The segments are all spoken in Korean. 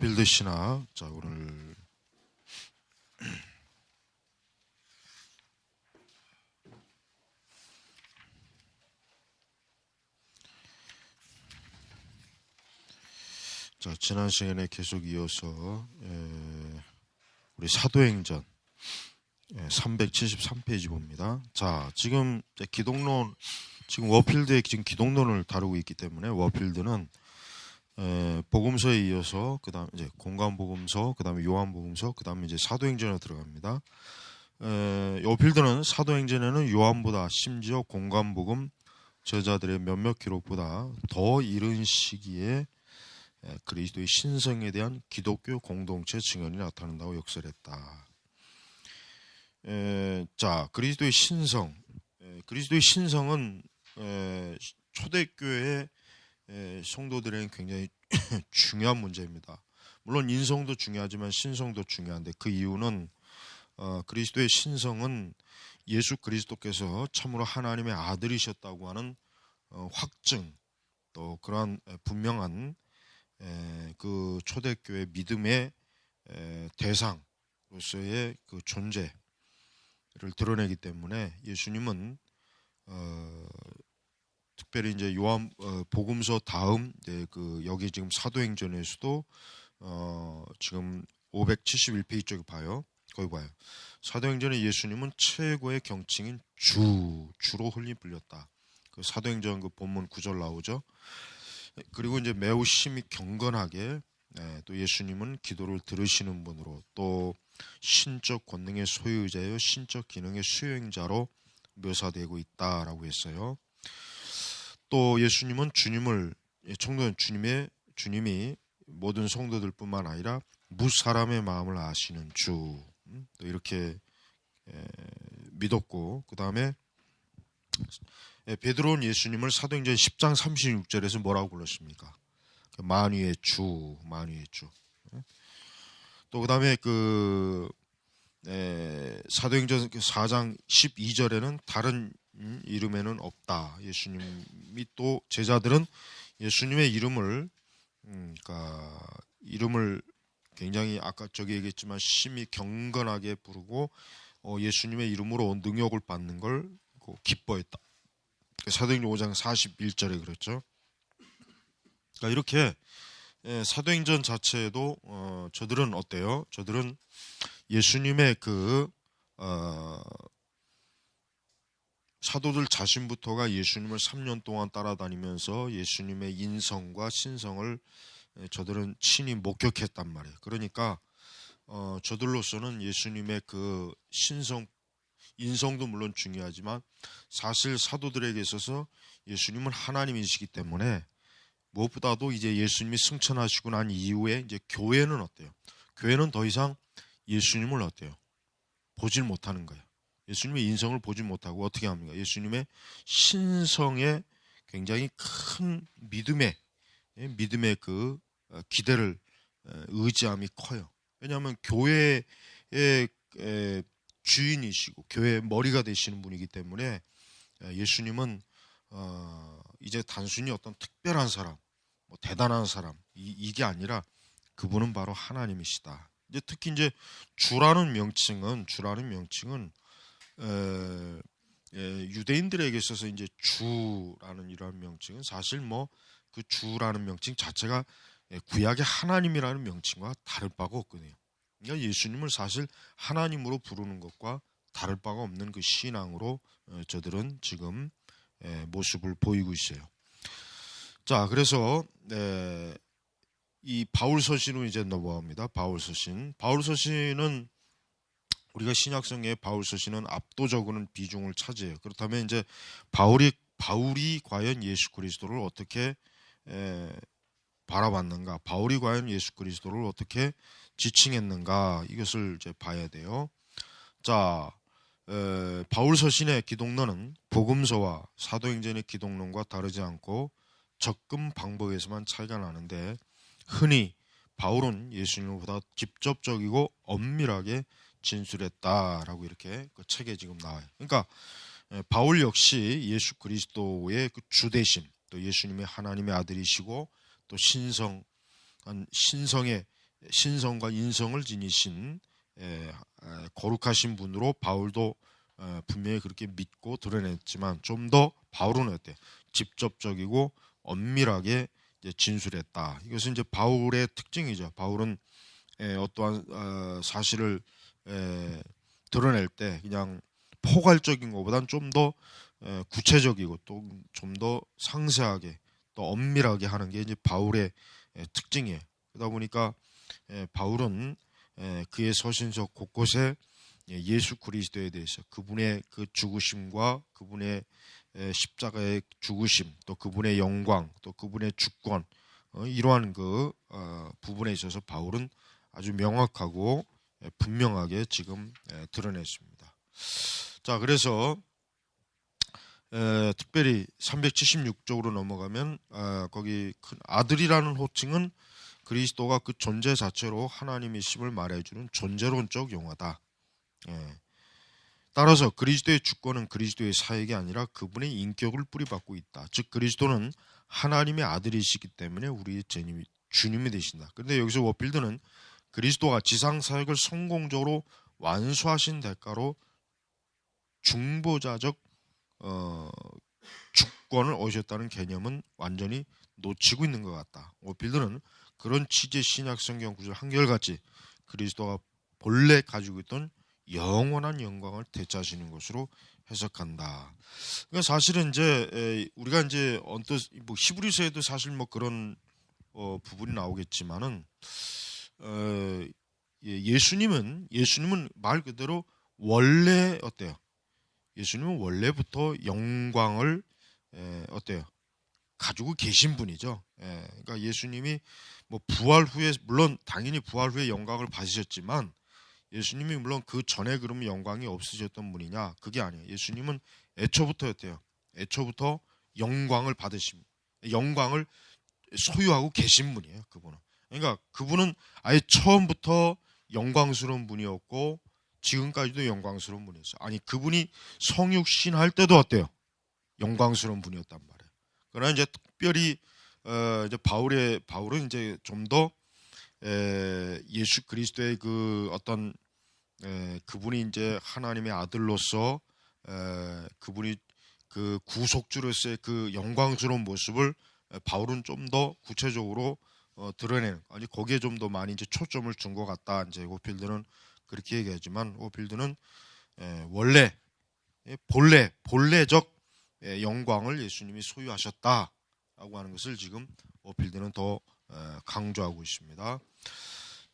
워필드 신학. 자, 오늘 자, 지난 시간에 계속 이어서 우리 사도행전 373페이지 봅니다. 자, 지금 기독론, 지금 워필드의 지금 기독론을 다루고 있기 때문에 워필드는 복음서에 이어서 그다음 이제 공관복음서, 그다음에 요한복음서, 그다음에 이제 사도행전으로 들어갑니다. 워필드는 사도행전에는 요한보다 심지어 공관복음 저자들의 몇몇 기록보다 더 이른 시기에 그리스도의 신성에 대한 기독교 공동체 증언이 나타난다고 역설했다. 자, 그리스도의 신성. 그리스도의 신성은 초대교회 성도들에게는 굉장히 중요한 문제입니다. 물론 인성도 중요하지만 신성도 중요한데, 그 이유는 그리스도의 신성은 예수 그리스도께서 참으로 하나님의 아들이셨다고 하는 확증, 또 그러한 분명한 그 초대교회 믿음의 대상으로서의 그 존재를 드러내기 때문에 예수님은 특별히 이제 요한 복음서 다음 이제 그 여기 지금 사도행전에서도 지금 571페이지 쪽에 봐요. 거기 봐요. 사도행전에 예수님은 최고의 경칭인 주로 흔히 불렸다. 그 사도행전 그 본문 9절 나오죠. 그리고 이제 매우 심히 경건하게 또 예수님은 기도를 들으시는 분으로, 또 신적 권능의 소유자요 신적 기능의 수행자로 묘사되고 있다라고 했어요. 또 예수님은 청도는 주님이 모든 성도들뿐만 아니라 무사람의 마음을 아시는 주, 또 이렇게 믿었고, 그 다음에 베드로는 예수님을 사도행전 10장 36절에서 뭐라고 불렀습니까? 만유의 주. 또 그 다음에 사도행전 4장 12절에는 다른 이름에는 없다. 예수님이 또 제자들은 예수님의 이름을 이름을 굉장히 아까 저기 얘기했지만 심히 경건하게 부르고 예수님의 이름으로 능력을 받는 걸 기뻐했다. 사도행전 5장 41절에 그랬죠. 그러니까 이렇게 사도행전 자체에도 저들은 어때요? 저들은 예수님의 사도들 자신부터가 예수님을 3년 동안 따라다니면서 예수님의 인성과 신성을 저들은 친히 목격했단 말이에요. 그러니까 저들로서는 예수님의 그 인성도 물론 중요하지만 사실 사도들에게 있어서 예수님은 하나님이시기 때문에 무엇보다도 이제 예수님이 승천하시고 난 이후에 이제 교회는 어때요? 교회는 더 이상 예수님을 어때요? 보질 못하는 거예요. 예수님의 인성을 보지 못하고 어떻게 합니까? 예수님의 신성에 굉장히 큰 믿음의 그 기대를 의지함이 커요. 왜냐하면 교회의 주인이시고 교회의 머리가 되시는 분이기 때문에 예수님은 이제 단순히 어떤 특별한 사람, 뭐 대단한 사람 이게 아니라 그분은 바로 하나님이시다. 이제 특히 이제 주라는 명칭은 유대인들에게 있어서 이제 주라는 이러한 명칭은 사실 뭐 그 주라는 명칭 자체가 구약의 하나님이라는 명칭과 다를 바가 없거든요. 그러니까 예수님을 사실 하나님으로 부르는 것과 다를 바가 없는 그 신앙으로 저들은 지금 모습을 보이고 있어요. 자, 그래서 이 바울서신으로 이제 넘어갑니다. 바울서신은 우리가 신약성의 바울서신은 압도적인 비중을 차지해요. 그렇다면 이제 바울이 과연 예수 그리스도를 어떻게 바라봤는가? 바울이 과연 예수 그리스도를 어떻게 지칭했는가? 이것을 이제 봐야 돼요. 자, 바울서신의 기독론은 복음서와 사도행전의 기독론과 다르지 않고 접근 방법에서만 차이가 나는데, 흔히 바울은 예수님보다 직접적이고 엄밀하게 진술했다라고 이렇게 그 책에 지금 나와요. 그러니까 바울 역시 예수 그리스도의 그 주되심, 또 예수님의 하나님의 아들이시고 또 신성의 신성과 인성을 지니신 거룩하신 분으로 바울도 분명히 그렇게 믿고 드러냈지만 좀 더 바울은 어때? 직접적이고 엄밀하게 이제 진술했다. 이것은 이제 바울의 특징이죠. 바울은 어떠한 사실을 드러낼 때 그냥 포괄적인 것보다는 좀 더 구체적이고 또 좀 더 상세하게 또 엄밀하게 하는 게 이제 바울의 특징이에요. 그러다 보니까 바울은 그의 서신서 곳곳에 예수 그리스도에 대해서 그분의 그 죽으심과 그분의 십자가의 죽으심 또 그분의 영광 또 그분의 주권 이러한 그 부분에 있어서 바울은 아주 명확하고 분명하게 지금 드러냈습니다. 자, 그래서 특별히 376쪽으로 넘어가면 거기 큰 아들이라는 호칭은 그리스도가 그 존재 자체로 하나님이심을 말해주는 존재론적 용어다. 따라서 그리스도의 주권은 그리스도의 사역이 아니라 그분의 인격을 뿌리박고 있다. 즉 그리스도는 하나님의 아들이시기 때문에 우리의 주님이 되신다. 그런데 여기서 워필드는 그리스도가 지상 사역을 성공적으로 완수하신 대가로 중보자적 주권을 얻으셨다는 개념은 완전히 놓치고 있는 것 같다. 워필드는 그런 취지의 신약 성경 구절 한결같이 그리스도가 본래 가지고 있던 영원한 영광을 되찾으시는 것으로 해석한다. 그러니까 사실은 이제 우리가 이제 언뜻 뭐 히브리서에도 사실 뭐 그런 부분이 나오겠지만은 예수님은 말 그대로 원래 어때요? 예수님은 원래부터 영광을 어때요? 가지고 계신 분이죠. 그러니까 예수님이 뭐 부활 후에 물론 당연히 부활 후에 영광을 받으셨지만 예수님이 물론 그 전에 그러면 영광이 없으셨던 분이냐? 그게 아니에요. 예수님은 애초부터였대요. 애초부터 영광을 받으신 영광을 소유하고 계신 분이에요. 그분은. 그러니까 그분은 아예 처음부터 영광스러운 분이었고 지금까지도 영광스러운 분이었어요. 아니 그분이 성육신 할 때도 어때요? 영광스러운 분이었단 말이에요. 그러나 이제 특별히 이제 바울은 이제 좀 더 예수 그리스도의 그 어떤 그분이 이제 하나님의 아들로서 그분이 그 구속주로서의 그 영광스러운 모습을 바울은 좀 더 구체적으로 드러내는 아니 거기에 좀 더 많이 이제 초점을 준 것 같다. 이제 호필드는 그렇게 얘기하지만 호필드는 원래 본래적 영광을 예수님이 소유하셨다라고 하는 것을 지금 호필드는 더 강조하고 있습니다.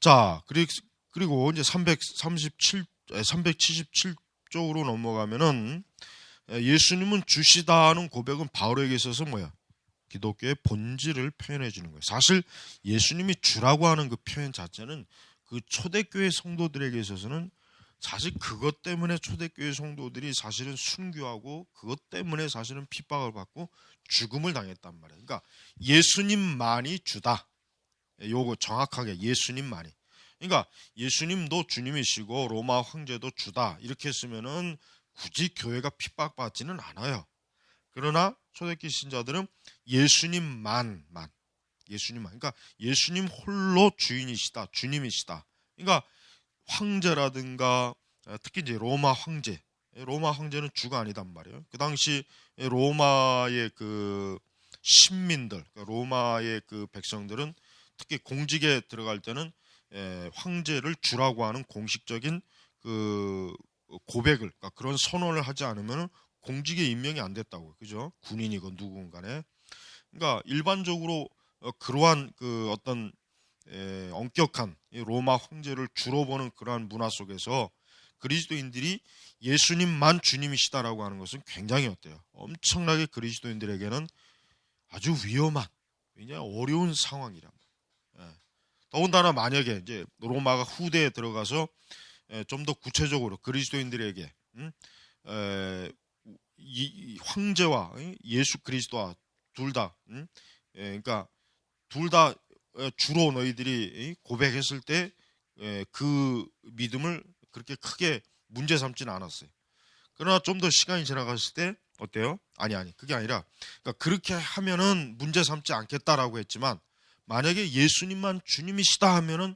자, 그리고 이제 377쪽으로 넘어가면은 예수님은 주시다는 고백은 바울에게 있어서 뭐야? 기독교의 본질을 표현해 주는 거예요. 사실 예수님이 주라고 하는 그 표현 자체는 그 초대교회 성도들에게 있어서는 사실 그것 때문에 초대교회 성도들이 사실은 순교하고 그것 때문에 사실은 핍박을 받고 죽음을 당했단 말이에요. 그러니까 예수님만이 주다. 요거 정확하게 예수님만이. 그러니까 예수님도 주님이시고 로마 황제도 주다. 이렇게 했으면은 굳이 교회가 핍박받지는 않아요. 그러나 초대교회 신자들은 예수님만. 그러니까 예수님 홀로 주인이시다, 주님이시다. 그러니까 황제라든가 특히 이제 로마 황제는 주가 아니단 말이에요. 그 당시 로마의 그 신민들, 로마의 그 백성들은 특히 공직에 들어갈 때는 황제를 주라고 하는 공식적인 그 고백을 그러니까 그런 선언을 하지 않으면 공직에 임명이 안 됐다고, 그죠? 군인이건 누군 간에. 그러니까 일반적으로 그러한 그 어떤 엄격한 로마 황제를 주로 보는 그러한 문화 속에서 그리스도인들이 예수님만 주님이시다라고 하는 것은 굉장히 어때요? 엄청나게 그리스도인들에게는 아주 위험한, 굉장히 어려운 상황이란 말이에요. 더군다나 만약에 이제 로마가 후대에 들어가서 좀 더 구체적으로 그리스도인들에게 이 황제와 예수 그리스도와 둘 다, 그러니까 둘 다 주로 너희들이 고백했을 때 그 믿음을 그렇게 크게 문제 삼지는 않았어요. 그러나 좀 더 시간이 지나갔을 때 어때요? 아니 그게 아니라 그러니까 그렇게 하면은 문제 삼지 않겠다라고 했지만 만약에 예수님만 주님이시다 하면은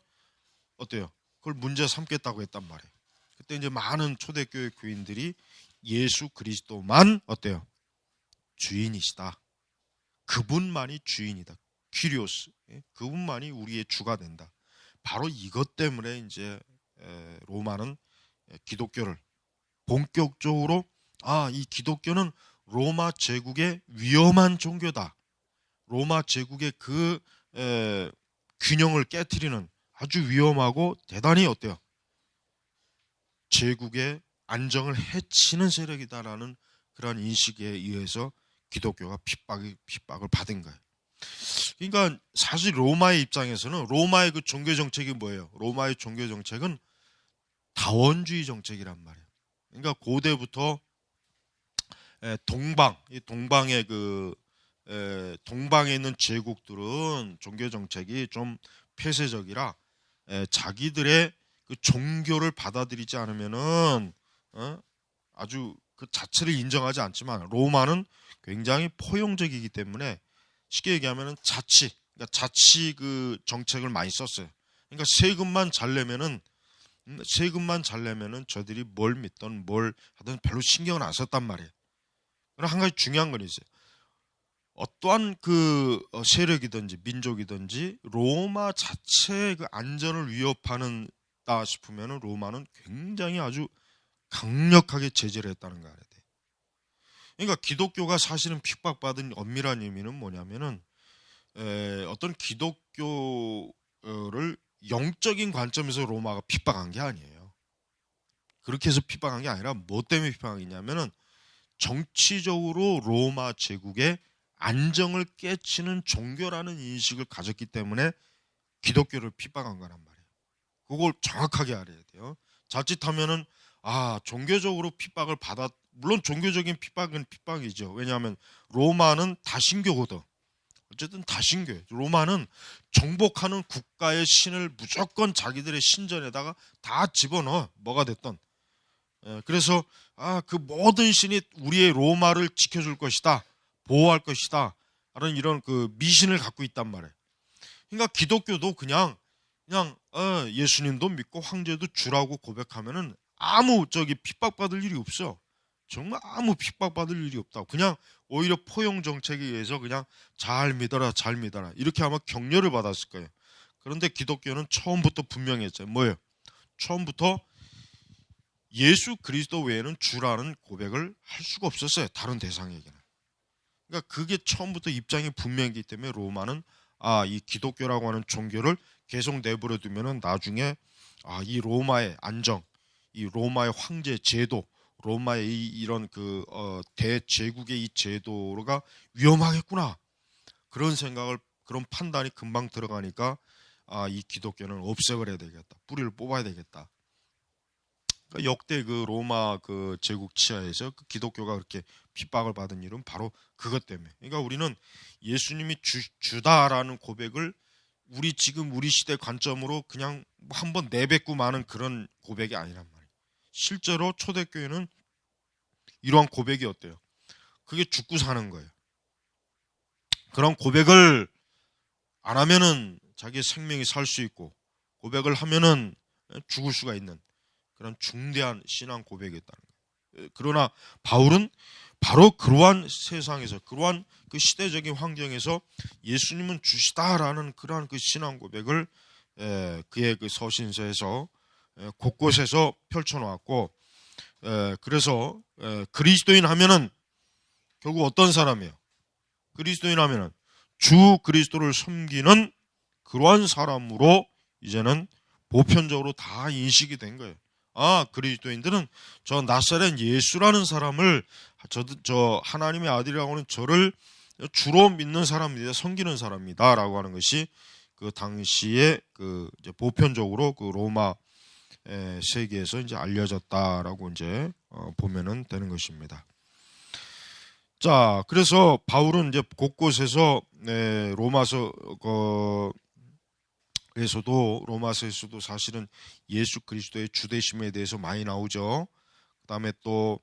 어때요? 그걸 문제 삼겠다고 했단 말이에요. 그때 이제 많은 초대교회 교인들이 예수 그리스도만 어때요? 주인이시다. 그분만이 주인이다. 퀴리오스. 그분만이 우리의 주가 된다. 바로 이것 때문에 이제 로마는 기독교를 본격적으로 이 기독교는 로마 제국의 위험한 종교다. 로마 제국의 그 균형을 깨트리는 아주 위험하고 대단히 어때요? 제국의 안정을 해치는 세력이다라는 그런 인식에 의해서 기독교가 핍박을 받은 거예요. 그러니까 사실 로마의 입장에서는 로마의 그 종교 정책이 뭐예요? 로마의 종교 정책은 다원주의 정책이란 말이에요. 그러니까 고대부터 동방의 동방에 있는 제국들은 종교 정책이 좀 폐쇄적이라 자기들의 그 종교를 받아들이지 않으면은 아주 그 자체를 인정하지 않지만 로마는 굉장히 포용적이기 때문에 쉽게 얘기하면은 그러니까 자치 그 정책을 많이 썼어요. 그러니까 세금만 잘 내면은 저들이 뭘 믿던 뭘 하든 별로 신경을 안 썼단 말이에요. 그러나 한 가지 중요한 건 있어요. 어떠한 그 세력이든지 민족이든지 로마 자체의 그 안전을 위협하는다 싶으면은 로마는 굉장히 아주 강력하게 제재를 했다는 거 알아야 돼. 그러니까 기독교가 사실은 핍박받은 엄밀한 의미는 뭐냐면은 어떤 기독교를 영적인 관점에서 로마가 핍박한 게 아니에요. 그렇게 해서 핍박한 게 아니라 뭐 때문에 핍박했냐면은 정치적으로 로마 제국의 안정을 깨치는 종교라는 인식을 가졌기 때문에 기독교를 핍박한 거란 말이에요. 그걸 정확하게 알아야 돼요. 자칫하면은 종교적으로 핍박을 물론 종교적인 핍박은 핍박이죠. 왜냐하면 로마는 다신교거든. 어쨌든 다신교예요. 로마는 정복하는 국가의 신을 무조건 자기들의 신전에다가 다 집어넣어. 뭐가 됐든. 그래서 그 모든 신이 우리의 로마를 지켜줄 것이다. 보호할 것이다. 라는 이런 그 미신을 갖고 있단 말이에요. 그러니까 기독교도 그냥 예수님도 믿고 황제도 주라고 고백하면은 아무 핍박받을 일이 없어. 정말 아무 핍박받을 일이 없다. 그냥 오히려 포용 정책에 의해서 그냥 잘 믿어라, 잘 믿어라. 이렇게 아마 격려를 받았을 거예요. 그런데 기독교는 처음부터 분명했어요. 뭐예요? 처음부터 예수 그리스도 외에는 주라는 고백을 할 수가 없었어요. 다른 대상에게는. 그러니까 그게 처음부터 입장이 분명했기 때문에 로마는 이 기독교라고 하는 종교를 계속 내버려 두면은 나중에 이 로마의 안정, 이 로마의 황제 제도, 로마의 이런 대제국의 이 제도가 위험하겠구나. 그런 판단이 금방 들어가니까 이 기독교는 없애버려야 되겠다. 뿌리를 뽑아야 되겠다. 그러니까 역대 그 로마 그 제국 치하에서 그 기독교가 그렇게 핍박을 받은 일은 바로 그것 때문에. 그러니까 우리는 예수님이 주다라는 고백을 지금 우리 시대 관점으로 그냥 한번 내뱉고 마는 그런 고백이 아니란 말이에요. 실제로 초대교회는 이러한 고백이 어때요? 그게 죽고 사는 거예요. 그런 고백을 안 하면은 자기의 생명이 살 수 있고 고백을 하면은 죽을 수가 있는 그런 중대한 신앙 고백이었다는 거예요. 그러나 바울은 바로 그러한 세상에서 그러한 그 시대적인 환경에서 예수님은 주시다라는 그러한 그 신앙 고백을 그의 그 서신서에서 곳곳에서 펼쳐놓았고 그래서 그리스도인 하면은 결국 어떤 사람이에요? 그리스도인 하면은 주 그리스도를 섬기는 그러한 사람으로 이제는 보편적으로 다 인식이 된 거예요. 그리스도인들은 저 나사렛 예수라는 사람을 저 하나님의 아들이라고 하는 저를 주로 믿는 사람입니다. 섬기는 사람이다라고 하는 것이 그 당시에 그 이제 보편적으로 그 로마 세계에서 이제 알려졌다라고 이제 보면은 되는 것입니다. 자, 그래서 바울은 이제 곳곳에서 로마서에서도 사실은 예수 그리스도의 주되심에 대해서 많이 나오죠. 그다음에 또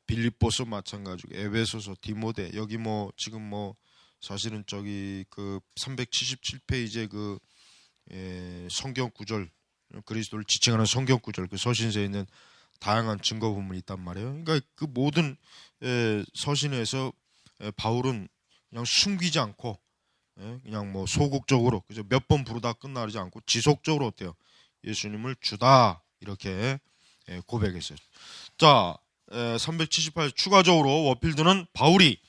빌립보서 마찬가지고 에베소서, 디모데 여기 지금 사실은 저기 그 377페이지에 그 성경 구절, 그리스도를 지칭하는 성경 구절, 그 서신서에 있는 다양한 증거 부분이 있단 말이에요. 그러니까 그 모든 서신에서 바울은 그냥 숨기지 않고 그냥 뭐 소극적으로 그저 몇 번 부르다 끝나지 않고 지속적으로 어때요? 예수님을 주다 이렇게 고백했어요. 자, 378 추가적으로 워필드는 바울이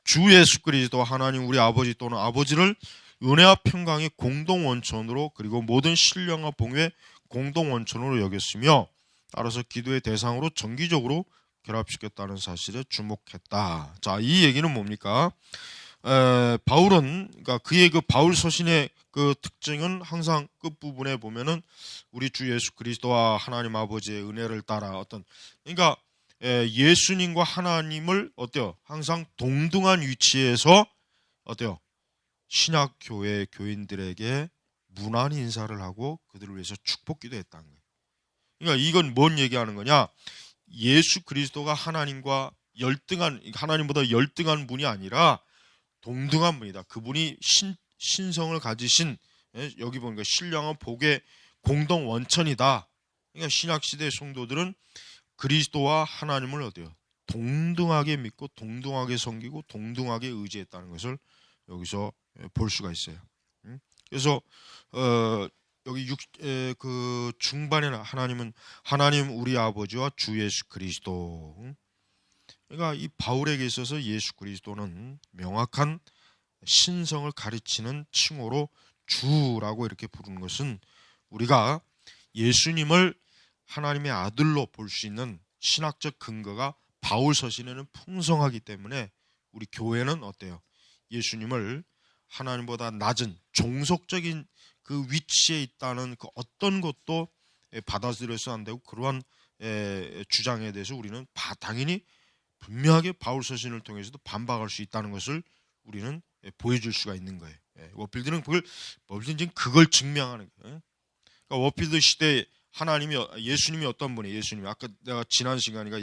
주 예수 그리스도 하나님 우리 아버지 또는 아버지를 은혜와 평강의 공동 원천으로 그리고 모든 신령과 봉의 공동 원천으로 여겼으며 따라서 기도의 대상으로 정기적으로 결합시켰다는 사실에 주목했다. 자, 이 얘기는 뭡니까? 바울은 그러니까 그의 그 바울 서신의 그 특징은 항상 끝부분에 보면은 우리 주 예수 그리스도와 하나님 아버지의 은혜를 따라 어떤 그러니까 예수님과 하나님을 어때요? 항상 동등한 위치에서 어때요? 신약 교회 교인들에게 문안 인사를 하고 그들을 위해서 축복 기도했다는 거예요. 그러니까 이건 뭔 얘기하는 거냐? 예수 그리스도가 하나님과 하나님보다 열등한 분이 아니라 동등한 분이다. 그분이 신성을 가지신 여기 보니까 신령한 복의 공동 원천이다. 그러니까 신약 시대 성도들은 그리스도와 하나님을 어때요? 동등하게 믿고 동등하게 섬기고 동등하게 의지했다는 것을 여기서 볼 수가 있어요. 그래서 여기 그 중반에는 하나님 우리 아버지와 주 예수 그리스도. 그러니까 이 바울에게 있어서 예수 그리스도는 명확한 신성을 가르치는 칭호로 주라고 이렇게 부르는 것은 우리가 예수님을 하나님의 아들로 볼 수 있는 신학적 근거가 바울 서신에는 풍성하기 때문에 우리 교회는 어때요? 예수님을 하나님보다 낮은 종속적인 그 위치에 있다는 그 어떤 것도 받아들여서 안 되고 그러한 주장에 대해서 우리는 당연히 분명하게 바울 서신을 통해서도 반박할 수 있다는 것을 우리는 보여줄 수가 있는 거예요. 워필드는 그걸 증명하는 거예요. 그러니까 워필드 시대에 예수님이 어떤 분이에요? 예수님이 아까 내가 지난 시간인가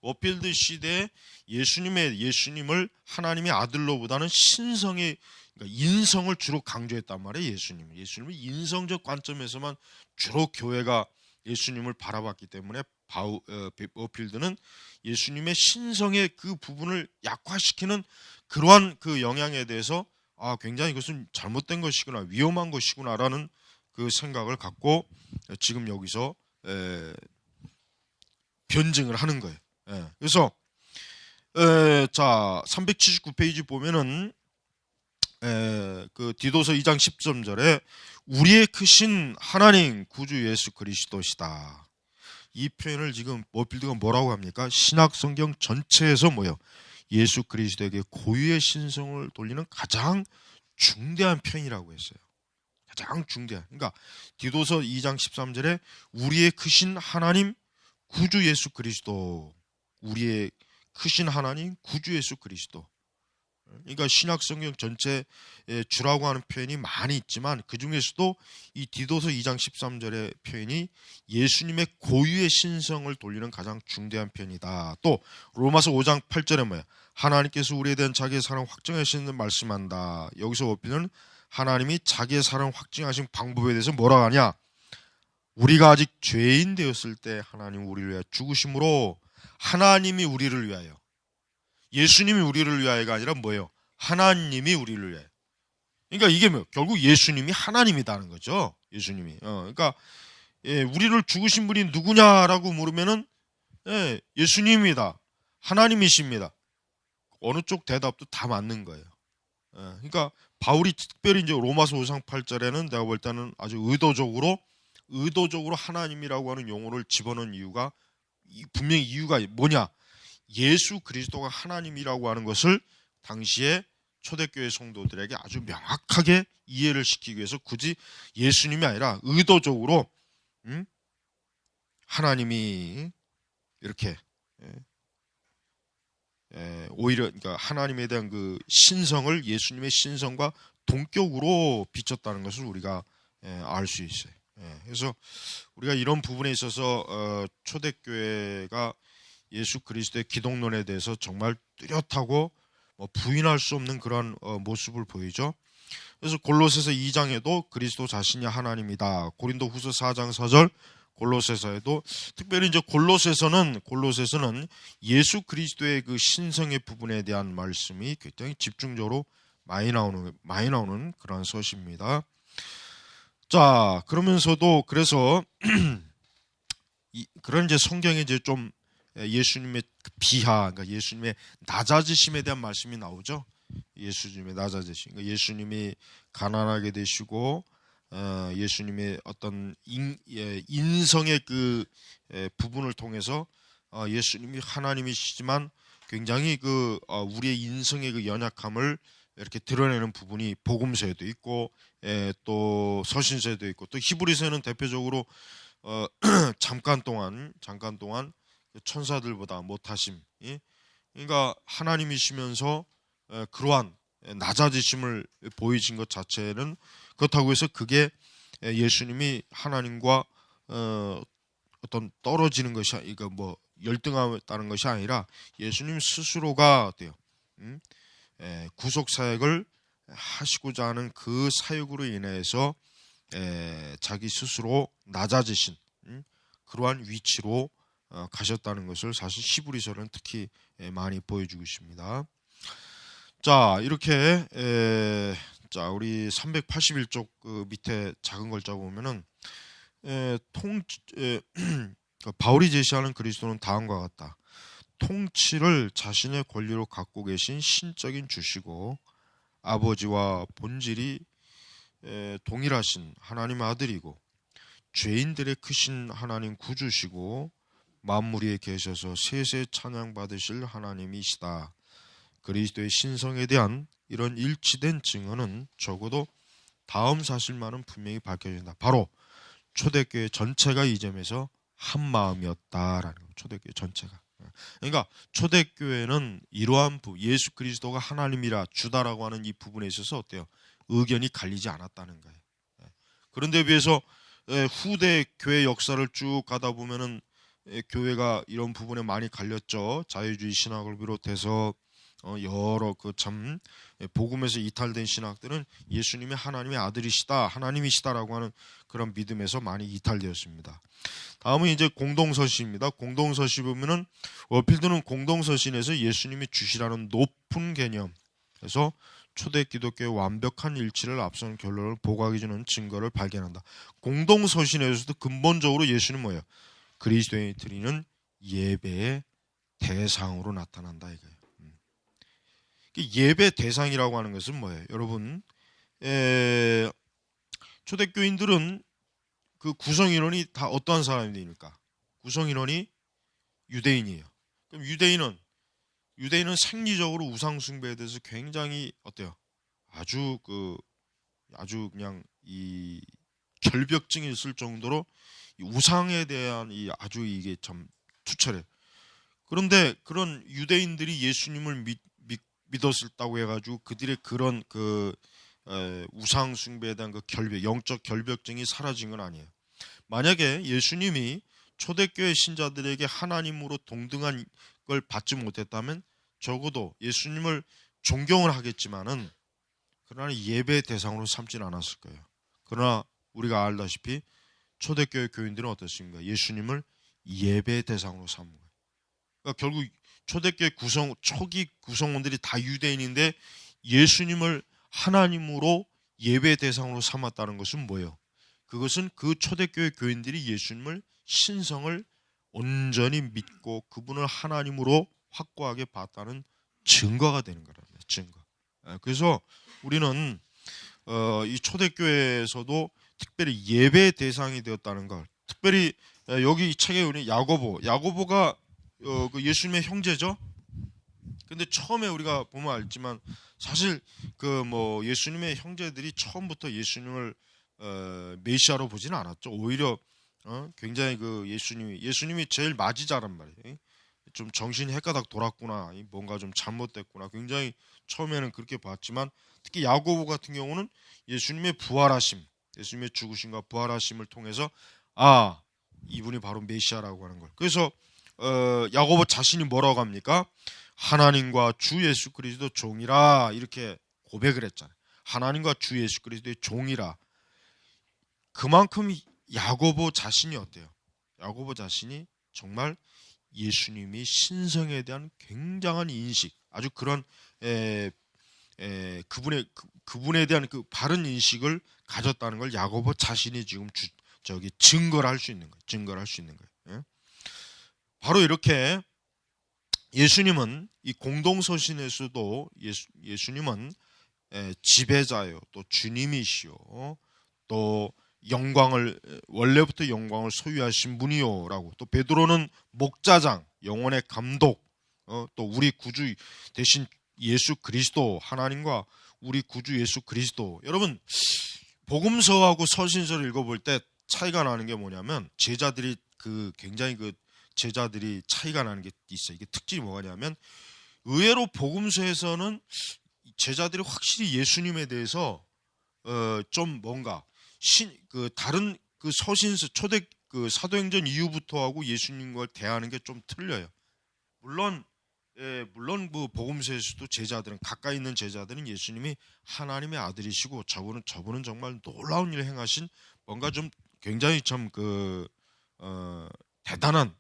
워필드 시대에 예수님을 하나님의 아들로보다는 그러니까 인성을 주로 강조했단 말이에요. 예수님을 인성적 관점에서만 주로 교회가 예수님을 바라봤기 때문에 워필드는 예수님의 신성의 그 부분을 약화시키는 그러한 그 영향에 대해서 굉장히 이것은 잘못된 것이구나, 위험한 것이구나라는 그 생각을 갖고 지금 여기서 변증을 하는 거예요. 그래서 자 379페이지 보면은 그 디도서 2장 13절에 우리의 크신 하나님 구주 예수 그리스도시다. 이 표현을 지금 워필드가 뭐라고 합니까? 신약 성경 전체에서 예수 그리스도에게 고유의 신성을 돌리는 가장 중대한 표현이라고 했어요. 가장 중대한. 그러니까 디도서 2장 13절에 우리의 크신 하나님 구주 예수 그리스도. 우리의 크신 하나님 구주 예수 그리스도. 그러니까 신약 성경 전체에 주라고 하는 표현이 많이 있지만 그 중에서도 이 디도서 2장 13절의 표현이 예수님의 고유의 신성을 돌리는 가장 중대한 표현이다. 또 로마서 5장 8절에 하나님께서 우리에 대한 자기의 사랑 확증하시는 말씀한다. 여기서 워필드는 하나님이 자기의 사랑을 확증하신 방법에 대해서 뭐라고 하냐? 우리가 아직 죄인 되었을 때 하나님 우리를 위하여 죽으심으로 하나님이 우리를 위하여 예수님이 우리를 위하여가 아니라 뭐예요? 하나님이 우리를 위하여. 그러니까 이게 결국 예수님이 하나님이다는 거죠. 예수님이. 그러니까 우리를 죽으신 분이 누구냐라고 물으면은 예수님입니다. 하나님이십니다. 어느 쪽 대답도 다 맞는 거예요. 그러니까 바울이 특별히 이제 로마서 5장 8절에는 내가 볼 때는 아주 의도적으로 하나님이라고 하는 용어를 집어넣은 이유가 분명히 이유가 뭐냐? 예수 그리스도가 하나님이라고 하는 것을 당시에 초대교회 성도들에게 아주 명확하게 이해를 시키기 위해서 굳이 예수님이 아니라 의도적으로 하나님이 이렇게 오히려 그러니까 하나님에 대한 그 신성을 예수님의 신성과 동격으로 비쳤다는 것을 우리가 알 수 있어요. 그래서 우리가 이런 부분에 있어서 초대교회가 예수 그리스도의 기독론에 대해서 정말 뚜렷하고 부인할 수 없는 그런 모습을 보이죠. 그래서 골로새서 2장에도 그리스도 자신이 하나님이다. 고린도후서 4장 4절, 골로새서에도 특별히 이제 골로새서는 예수 그리스도의 그 신성의 부분에 대한 말씀이 굉장히 집중적으로 많이 나오는 그런 서시입니다. 자, 그러면서도 그래서 그런 이제 성경에 이제 좀 예수님의 비하, 그러니까 예수님의 낮아지심에 대한 말씀이 나오죠. 예수님의 낮아지심, 그러니까 예수님이 가난하게 되시고 예수님의 어떤 인성의 그 부분을 통해서 예수님이 하나님이시지만 굉장히 그 우리의 인성의 그 연약함을 이렇게 드러내는 부분이 복음서에도 있고 또 서신서에도 있고 또 히브리서에는 대표적으로 잠깐 동안 천사들보다 못하심, 그러니까 하나님이시면서 그러한 낮아지심을 보이신 것 자체는 그렇다고 해서 그게 예수님이 하나님과 어떤 떨어지는 것이, 그러니까 뭐 열등하다는 것이 아니라 예수님 스스로가 어때요? 구속 사역을 하시고자 하는 그 사역으로 인해서 자기 스스로 낮아지신 그러한 위치로 가셨다는 것을 사실 히브리서는 특히 많이 보여주고 있습니다. 자, 이렇게 자, 우리 381쪽 그 밑에 작은 글자 보면은 바울이 제시하는 그리스도는 다음과 같다. 통치를 자신의 권리로 갖고 계신 신적인 주시고 아버지와 본질이 동일하신 하나님 아들이고 죄인들의 크신 하나님 구주시고 만물 위에 계셔서 세세 찬양 받으실 하나님이시다. 그리스도의 신성에 대한 이런 일치된 증언은 적어도 다음 사실만은 분명히 밝혀진다. 바로 초대교회 전체가 이 점에서 한 마음이었다라는 거예요. 초대교회 전체가. 그러니까 초대교회는 이러한 예수 그리스도가 하나님이라 주다라고 하는 이 부분에 있어서 어때요? 의견이 갈리지 않았다는 거예요. 그런데 비해서 후대 교회 역사를 쭉 가다 보면은 교회가 이런 부분에 많이 갈렸죠. 자유주의 신학을 비롯해서 여러 그 참 복음에서 이탈된 신학들은 예수님이 하나님의 아들이시다, 하나님이시다라고 하는 그런 믿음에서 많이 이탈되었습니다. 다음은 이제 공동서신입니다. 공동서신 보면은 워필드는 공동서신에서 예수님이 주시라는 높은 개념, 그래서 초대 기독교의 완벽한 일치를 앞서는 결론을 보고하게 주는 증거를 발견한다. 공동서신에서도 근본적으로 예수는 뭐예요? 그리스도인이 드리는 예배의 대상으로 나타난다 이거예요. 예배 대상이라고 하는 것은 뭐예요? 여러분, 초대교인들은 그 구성인원이 다 어떠한 사람들입니까? 구성인원이 유대인이에요. 그럼 유대인은 생리적으로 우상 숭배에 대해서 굉장히 어때요? 아주 그냥 이 결벽증이 있을 정도로 이 우상에 대한 이 아주 이게 참 투철해. 그런데 그런 유대인들이 예수님을 믿었다고 해가지고 그들의 그런 그 우상 숭배에 대한 그 영적 결벽증이 사라진 건 아니에요. 만약에 예수님이 초대교회 신자들에게 하나님으로 동등한 걸 받지 못했다면 적어도 예수님을 존경을 하겠지만은 그러나 예배 대상으로 삼지는 않았을 거예요. 그러나 우리가 알다시피 초대교회 교인들은 어떻습니까? 예수님을 예배 대상으로 삼은 거예요. 그러니까 결국 초대교회 초기 구성원들이 다 유대인인데 예수님을 하나님으로 예배 대상으로 삼았다는 것은 뭐예요? 그것은 그 초대교회 교인들이 예수님을 신성을 온전히 믿고 그분을 하나님으로 확고하게 봤다는 증거가 되는 거랍니다. 증거. 그래서 우리는 이 초대교회에서도 특별히 예배 대상이 되었다는 걸, 특별히 여기 이 책에 우리 야고보가 그 예수님의 형제죠. 근데 처음에 우리가 보면 알지만 사실 그 뭐 예수님의 형제들이 처음부터 예수님을 메시아로 보지는 않았죠. 오히려 굉장히 그 예수님이 제일 맞이자란 말이에요. 좀 정신이 헷가닥 돌았구나, 뭔가 좀 잘못됐구나, 굉장히 처음에는 그렇게 봤지만 특히 야고보 같은 경우는 예수님의 부활하심, 예수님의 죽으심과 부활하심을 통해서 이분이 바로 메시아라고 하는 걸. 그래서 야고보 자신이 뭐라고 합니까? 하나님과 주 예수 그리스도 종이라 이렇게 고백을 했잖아요. 하나님과 주 예수 그리스도의 종이라. 그만큼 야고보 자신이 어때요? 야고보 자신이 정말 예수님이 신성에 대한 굉장한 인식, 아주 그런 그분에 대한 그 바른 인식을 가졌다는 걸 야고보 자신이 지금 증거를 할 수 있는 거예요. 증거를 할 수 있는 거예요. 예? 바로 이렇게 예수님은 이 공동서신에서도 예수님은 지배자요, 또 주님이시요, 또 영광을 원래부터 영광을 소유하신 분이요라고, 또 베드로는 목자장, 영혼의 감독, 또 우리 구주 대신 예수 그리스도, 하나님과 우리 구주 예수 그리스도. 여러분, 복음서하고 서신서를 읽어볼 때 차이가 나는 게 뭐냐면, 제자들이 굉장히 제자들이 차이가 나는 게 있어요. 이게 특징이 뭐냐면, 의외로 복음서에서는 제자들이 확실히 예수님에 대해서 좀 뭔가 다른 서신서 사도행전 이후부터 하고 예수님과 대하는 게 좀 틀려요. 물론 복음서에서도 제자들은, 가까이 있는 제자들은 예수님이 하나님의 아들이시고 저분은 정말 놀라운 일을 행하신, 뭔가 좀 굉장히 참 대단한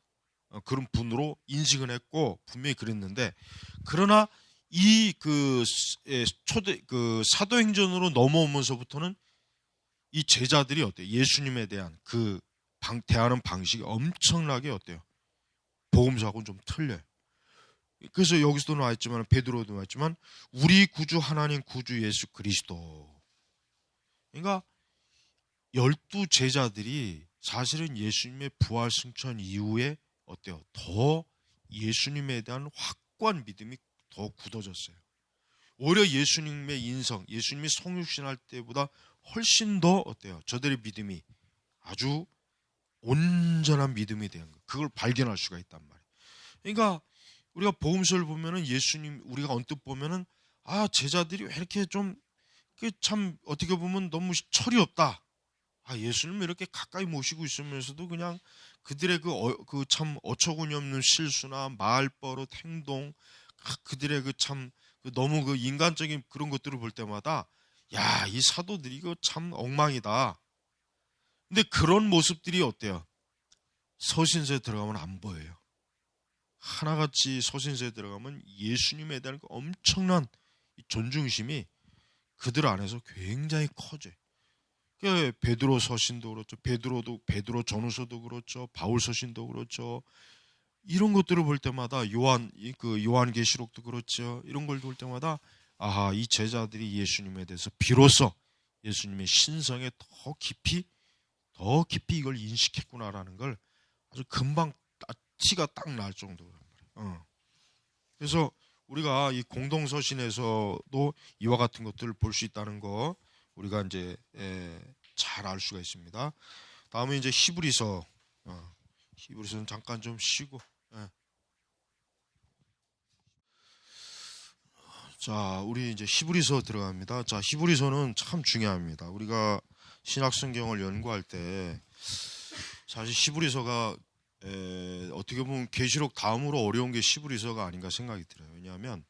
그런 분으로 인식을 했고 분명히 그랬는데, 그러나 이 사도행전으로 넘어오면서부터는 이 제자들이 어때요? 예수님에 대한 대하는 방식이 엄청나게 어때요? 복음서하고는 좀 틀려요. 그래서 여기서도 나왔지만, 베드로도 나왔지만, 우리 구주 하나님 구주 예수 그리스도. 그러니까 12 제자들이 사실은 예수님의 부활 승천 이후에 어때요? 더 예수님에 대한 확고한 믿음이 더 굳어졌어요. 오히려 예수님의 인성, 예수님이 성육신할 때보다 훨씬 더 어때요? 저들의 믿음이 아주 온전한 믿음이 된 거, 그걸 발견할 수가 있단 말이에요. 그러니까 우리가 복음서를 보면은 우리가 언뜻 보면은, 제자들이 왜 이렇게 좀 참 어떻게 보면 너무 철이 없다. 예수님을 이렇게 가까이 모시고 있으면서도 그냥 그들의 참 어처구니 없는 실수나 말버릇, 행동, 그들의 너무 인간적인 그런 것들을 볼 때마다, 이 사도들이 이거 참 엉망이다. 근데 그런 모습들이 어때요? 서신서에 들어가면 안 보여요. 하나같이 서신서에 들어가면 예수님에 대한 엄청난 존중심이 그들 안에서 굉장히 커져요. 베드로 서신도 그렇죠. 베드로 전후서도 그렇죠. 바울 서신도 그렇죠. 이런 것들을 볼 때마다 요한계시록도 그렇죠. 이런 걸 볼 때마다 이 제자들이 예수님에 대해서 비로소 예수님의 신성에 더 깊이 이걸 인식했구나라는 걸 아주 금방 티가 딱 날 정도란 말이에요. 그래서 우리가 이 공동서신에서도 이와 같은 것들을 볼 수 있다는 거, 우리가 이제 잘 알 수가 있습니다. 다음에 이제 히브리서는 잠깐 좀 쉬고. 자, 우리 이제 히브리서 들어갑니다. 자, 히브리서는 참 중요합니다. 우리가 신약성경을 연구할 때 사실 히브리서가 어떻게 보면 계시록 다음으로 어려운 게 히브리서가 아닌가 생각이 들어요. 왜냐하면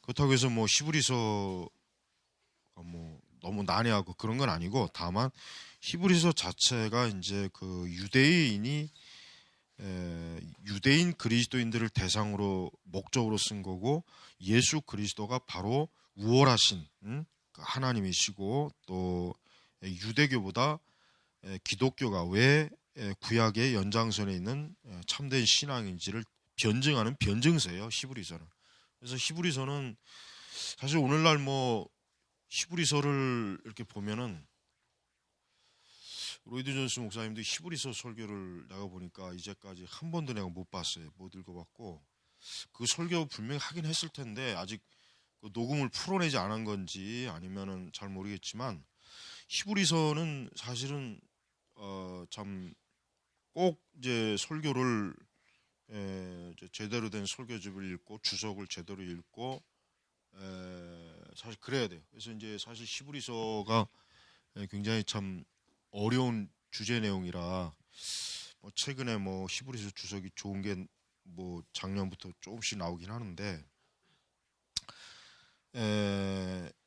그렇다고 해서 히브리서가 너무 난해하고 그런 건 아니고, 다만 히브리서 자체가 이제 유대인 그리스도인들을 대상으로 목적으로 쓴 거고, 예수 그리스도가 바로 우월하신 하나님이시고, 또 유대교보다 기독교가 왜 구약의 연장선에 있는 참된 신앙인지를 변증하는 변증서예요, 히브리서는. 그래서 히브리서는 사실 오늘날 히브리서를 이렇게 보면은, 로이드 존스 목사님도 히브리서 설교를 내가 보니까 이제까지 한 번도 내가 못 봤어요. 못 읽어봤고, 그 설교 분명히 하긴 했을 텐데 아직 녹음을 풀어내지 않은 건지 아니면은 잘 모르겠지만, 히브리서는 사실은 참 꼭 이제 설교를 제대로 된 설교집을 읽고 주석을 제대로 읽고 사실 그래야 돼요. 그래서 이제 사실 히브리서가 굉장히 참 어려운 주제 내용이라 최근에 히브리서 주석이 좋은 게 뭐 작년부터 조금씩 나오긴 하는데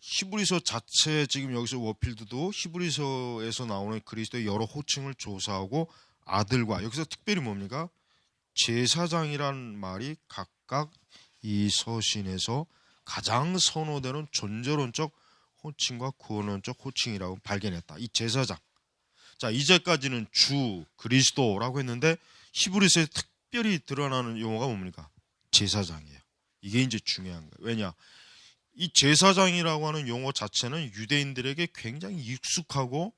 히브리서 자체 지금 여기서 워필드도 히브리서에서 나오는 그리스도의 여러 호칭을 조사하고 아들과 여기서 특별히 뭡니까? 제사장이란 말이 각각 이 서신에서 가장 선호되는 존재론적 호칭과 구원론적 호칭이라고 발견했다. 이 제사장. 자, 이제까지는 주, 그리스도라고 했는데 히브리서에 특별히 드러나는 용어가 뭡니까? 제사장이에요. 이게 이제 중요한 거예요. 왜냐? 이 제사장이라고 하는 용어 자체는 유대인들에게 굉장히 익숙하고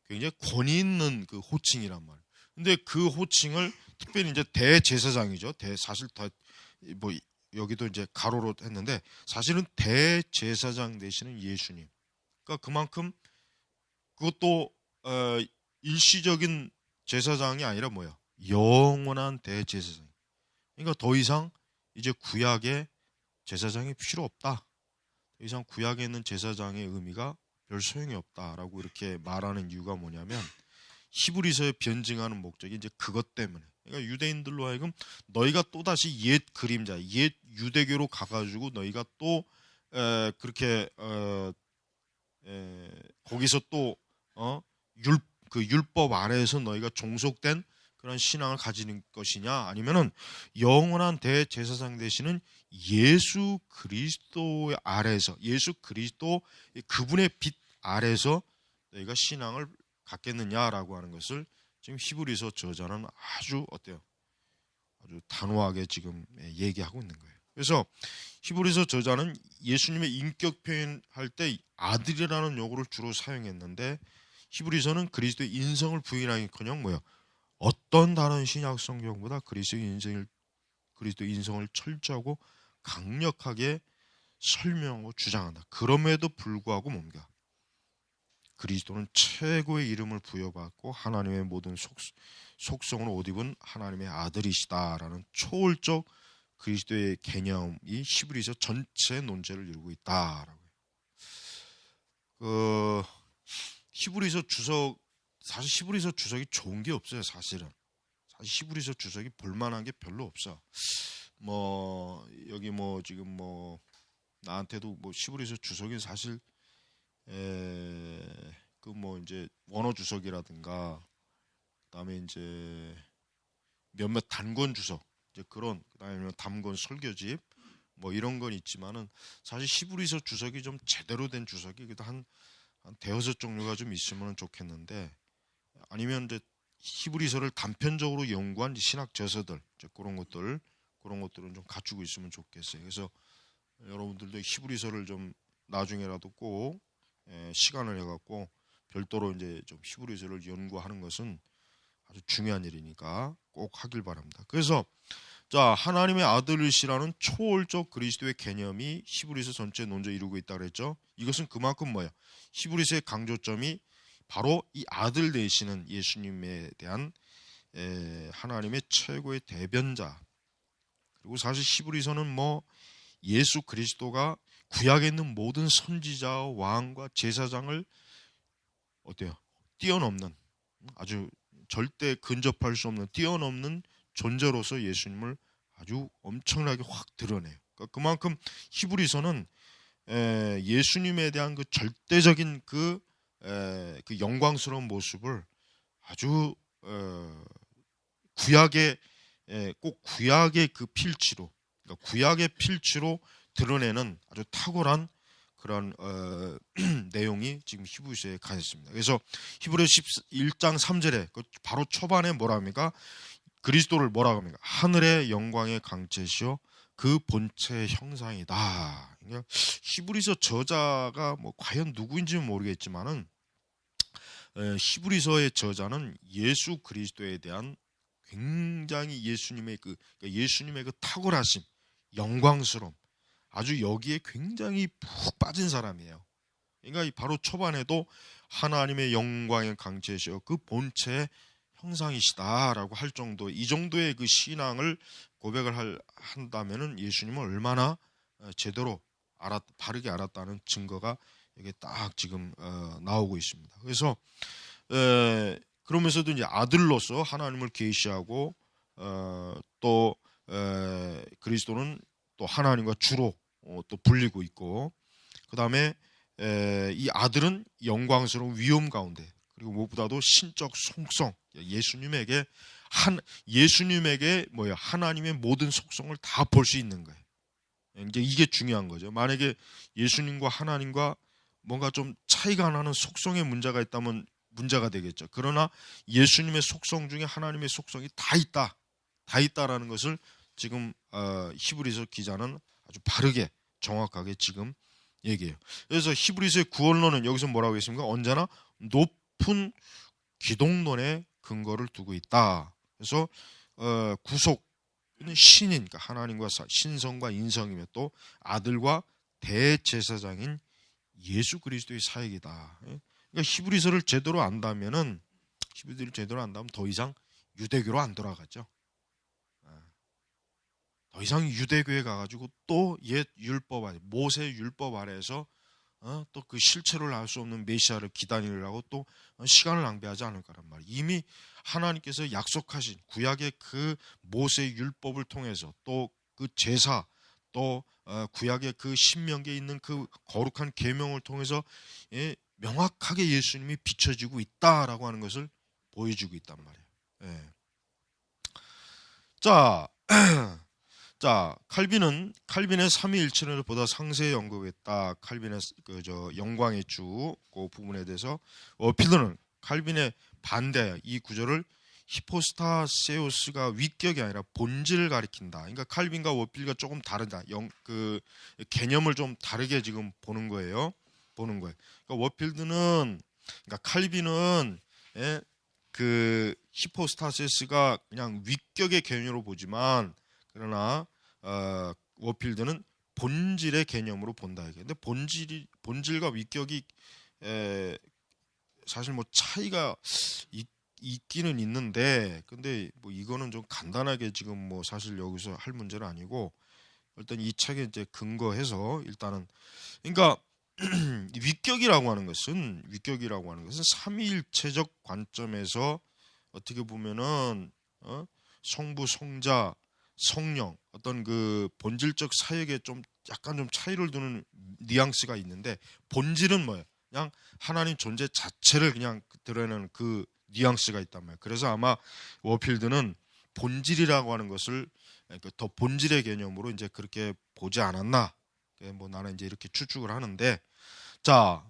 굉장히 권위 있는 그 호칭이란 말이에요. 근데 그 호칭을 특별히 이제 대제사장이죠. 사실 뭐 여기도 이제 가로로 했는데 사실은 대제사장 되시는 예수님. 그러니까 그만큼 그것도 일시적인 제사장이 아니라 뭐야? 영원한 대제사장. 그러니까 더 이상 이제 구약의 제사장이 필요 없다. 더 이상 구약에 있는 제사장의 의미가 별 소용이 없다라고 이렇게 말하는 이유가 뭐냐면 히브리서에 변증하는 목적이 이제 그것 때문에. 그러니까 유대인들로 하여금 너희가 또 다시 옛 그림자, 옛 유대교로 가가지고 너희가 또 그렇게 거기서 또 그 율법 아래에서 너희가 종속된 그런 신앙을 가지는 것이냐, 아니면은 영원한 대제사장 되시는 예수 그리스도 아래에서, 예수 그리스도 그분의 빛 아래에서 너희가 신앙을 갖겠느냐라고 하는 것을 지금 히브리서 저자는 아주 어때요? 아주 단호하게 지금 얘기하고 있는 거예요. 그래서 히브리서 저자는 예수님의 인격 표현할 때 아들이라는 용어를 주로 사용했는데 히브리서는 그리스도의 인성을 부인하기커녕 뭐야? 어떤 다른 신약 성경보다 그리스도의 인성을 철저하고 강력하게 설명하고 주장한다. 그럼에도 불구하고 뭡니까? 그리스도는 최고의 이름을 부여받고 하나님의 모든 속성을 옷 입은 하나님의 아들이시다라는 초월적 그리스도의 개념이 히브리서 전체 논제를 이루고 있다라고. 히브리서 주석, 사실 히브리서 주석이 좋은 게 없어요. 사실 히브리서 주석이 볼만한 게 별로 없어. 뭐 여기 뭐 지금 뭐 나한테도 뭐 히브리서 주석이 사실 그 뭐 이제 원어 주석이라든가 그다음에 이제 몇몇 단권 주석 이제 그런, 그다음에 단권 설교집 뭐 이런 건 있지만은 사실 히브리서 주석이 좀 제대로 된 주석이 그래도 한 대여섯 종류가 좀 있으면 좋겠는데, 아니면 이제 히브리서를 단편적으로 연구한 신학 저서들 그런 것들은 좀 갖추고 있으면 좋겠어요. 그래서 여러분들도 히브리서를 좀 나중에라도 꼭 시간을 해갖고 별도로 이제 좀 히브리서를 연구하는 것은 아주 중요한 일이니까 꼭 하길 바랍니다. 그래서 자, 하나님의 아들이시라는 초월적 그리스도의 개념이 히브리서 전체 논제 이루고 있다 그랬죠. 이것은 그만큼 뭐예요? 히브리서의 강조점이 바로 이 아들 되시는 예수님에 대한 하나님의 최고의 대변자. 그리고 사실 히브리서는 뭐 예수 그리스도가 구약에 있는 모든 선지자와 왕과 제사장을 어때요? 뛰어넘는, 아주 절대 근접할 수 없는 뛰어넘는 존재로서 예수님을 아주 엄청나게 확 드러내요. 그러니까 그만큼 히브리서는 예수님에 대한 그 절대적인 그 영광스러운 모습을 아주 꼭 구약의 그 필치로, 그러니까 구약의 필치로 드러내는 아주 탁월한 그런 내용이 지금 히브리서에 가 있습니다. 그래서 히브리서 1장 3절에 바로 초반에 뭐라 합니까? 그리스도를 뭐라고 합니까? 하늘의 영광의 강체시요 그 본체의 형상이다. 그러니까 히브리서 저자가 뭐 과연 누구인지는 모르겠지만은 히브리서의 저자는 예수 그리스도에 대한 굉장히 예수님의 그 탁월하심, 영광스러움, 아주 여기에 굉장히 푹 빠진 사람이에요. 그러니까 바로 초반에도 하나님의 영광의 강체시요 그 본체의 형상이시다라고 할 정도, 이 정도의 그 신앙을 고백을 한다면은 예수님을 얼마나 제대로 바르게 알았다는 증거가 여기 딱 지금 나오고 있습니다. 그래서 그러면서도 이제 아들로서 하나님을 계시하고 또 그리스도는 또 하나님과 주로 또 불리고 있고, 그 다음에 이 아들은 영광스러운 위엄 가운데, 그리고 무엇보다도 신적 속성, 예수님에게 뭐야, 하나님의 모든 속성을 다 볼 수 있는 거예요. 이제 이게 중요한 거죠. 만약에 예수님과 하나님과 뭔가 좀 차이가 나는 속성의 문제가 있다면 문제가 되겠죠. 그러나 예수님의 속성 중에 하나님의 속성이 다 있다라는 것을 지금 히브리서 기자는 아주 바르게 정확하게 지금 얘기해요. 그래서 히브리서의 구원론은 여기서 뭐라고 했습니까? 언제나 높은 기독론에 근거를 두고 있다. 그래서 구속은 신인, 그러니까 하나님과 신성과 인성이며 또 아들과 대제사장인 예수 그리스도의 사역이다. 그러니까 히브리서를 제대로 안다면 더 이상 유대교로 안 돌아가죠. 더 이상 유대교에 가가지고 또 옛 율법 아래, 모세 율법 아래에서 또 그 실체를 알 수 없는 메시아를 기다리려고 또 시간을 낭비하지 않을 거란 말이에요. 이미 하나님께서 약속하신 구약의 그 모세 율법을 통해서 또 그 제사, 또 구약의 그 신명기에 있는 그 거룩한 계명을 통해서 명확하게 예수님이 비춰지고 있다라고 하는 것을 보여주고 있단 말이에요. 예. 자, 칼빈의 삼위일체론을 보다 상세히 언급했다. 칼빈의 영광의 주 그 부분에 대해서 워필드는 칼빈의 반대 이 구절을 히포스타세우스가 위격이 아니라 본질을 가리킨다. 그러니까 칼빈과 워필드가 조금 다르다. 그 개념을 좀 다르게 지금 보는 거예요. 그러니까 워필드는, 그러니까 칼빈은 그 히포스타세스가 그냥 위격의 개념으로 보지만, 그러나 워필드는 본질의 개념으로 본다. 근데 본질과 위격이 사실 뭐 차이가 있기는 있는데, 근데 뭐 이거는 좀 간단하게 지금 뭐 사실 여기서 할 문제는 아니고, 일단 이 책에 이제 근거해서 일단은, 그러니까 위격이라고 하는 것은 삼위일체적 관점에서 어떻게 보면은 성부, 성자, 성령, 어떤 그 본질적 사역에 좀 약간 좀 차이를 두는 뉘앙스가 있는데, 본질은 뭐예요? 그냥 하나님 존재 자체를 그냥 드러내는 그 뉘앙스가 있단 말이에요. 그래서 아마 워필드는 본질이라고 하는 것을 더 본질의 개념으로 이제 그렇게 보지 않았나? 뭐 나는 이제 이렇게 추측을 하는데, 자,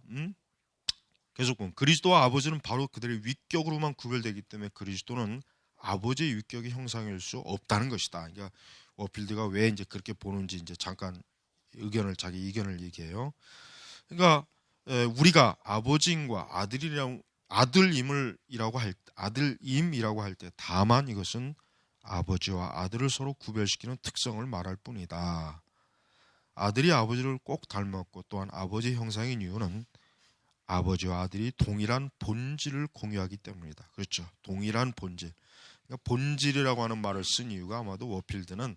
계속 보면 그리스도와 아버지는 바로 그들의 위격으로만 구별되기 때문에 그리스도는 아버지의 위격의 형상일 수 없다는 것이다. 그러니까 워필드가 왜 이제 그렇게 보는지 이제 잠깐 자기 의견을 얘기해요. 그러니까 우리가 아버지임과 아들임이라고 할 때 다만 이것은 아버지와 아들을 서로 구별시키는 특성을 말할 뿐이다. 아들이 아버지를 꼭 닮았고 또한 아버지의 형상인 이유는 아버지와 아들이 동일한 본질을 공유하기 때문이다. 그렇죠. 동일한 본질. 그러니까 본질이라고 하는 말을 쓴 이유가 아마도 워필드는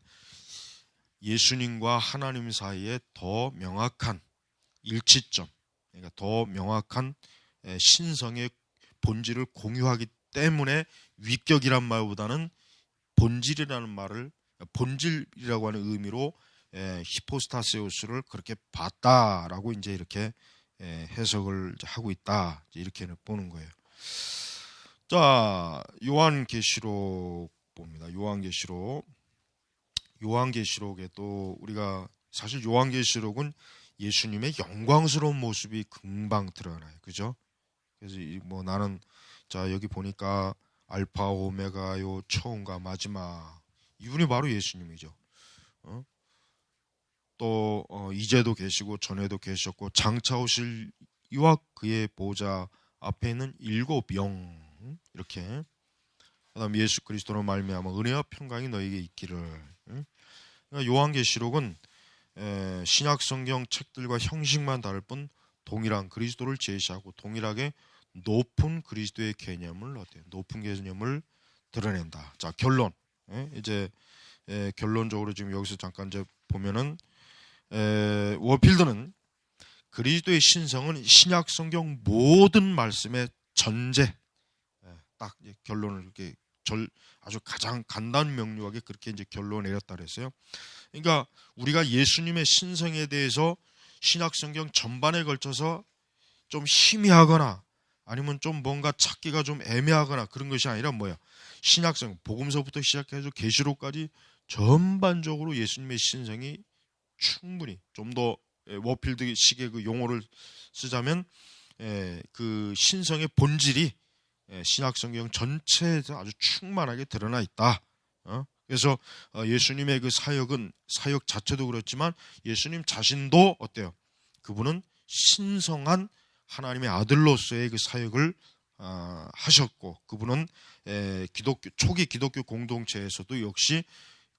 예수님과 하나님 사이에 더 명확한 일치점, 그러니까 더 명확한 신성의 본질을 공유하기 때문에 위격이란 말보다는 본질이라고 하는 의미로 히포스타세우스를 그렇게 봤다라고 이제 이렇게 해석을 하고 있다, 이렇게 보는 거예요. 자, 요한계시록 봅니다. 요한계시록에도 우리가 사실 요한계시록은 예수님의 영광스러운 모습이 금방 드러나요. 그죠? 그래서 뭐 나는 자 여기 보니까 알파 오메가요 처음과 마지막, 이분이 바로 예수님이죠. 또 이제도 계시고 전에도 계셨고 장차 오실 이와 그의 보좌 앞에 있는 7영, 이렇게 그다음 예수 그리스도로 말미암아 은혜와 평강이 너에게 있기를. 그러니까 요한계시록은 신약 성경 책들과 형식만 다를 뿐 동일한 그리스도를 제시하고 동일하게 높은 그리스도의 개념을 높은 개념을 드러낸다. 자, 결론. 이제 결론적으로 지금 여기서 잠깐 이제 보면은 워필드는 그리스도의 신성은 신약 성경 모든 말씀의 전제, 딱 결론을 이렇게 아주 가장 간단 명료하게 그렇게 이제 결론을 내렸다 그랬어요. 그러니까 우리가 예수님의 신성에 대해서 신약 성경 전반에 걸쳐서 좀 희미하거나 아니면 좀 뭔가 찾기가 좀 애매하거나 그런 것이 아니라 뭐야? 신약성 복음서부터 시작해서 계시록까지 전반적으로 예수님의 신성이 충분히 좀 더 워필드식의 그 용어를 쓰자면 그 신성의 본질이 신약 성경 전체에서 아주 충만하게 드러나 있다. 그래서 예수님의 그 사역 자체도 그렇지만 예수님 자신도 어때요? 그분은 신성한 하나님의 아들로서의 그 사역을 하셨고 그분은 초기 기독교 공동체에서도 역시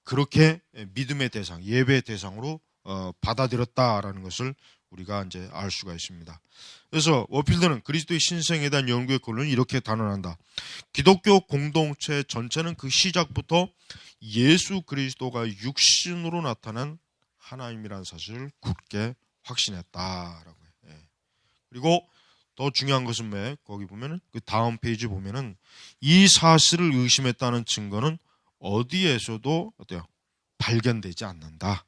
그렇게 믿음의 대상, 예배의 대상으로 받아들였다라는 것을 우리가 이제 알 수가 있습니다. 그래서 워필드는 그리스도의 신성에 대한 연구의 결론은 이렇게 단언한다. 기독교 공동체 전체는 그 시작부터 예수 그리스도가 육신으로 나타난 하나님이라는 사실을 굳게 확신했다라고 해요. 그리고 더 중요한 것은 거기 보면은 그 다음 페이지 보면은 이 사실을 의심했다는 증거는 어디에서도 어때요? 발견되지 않는다.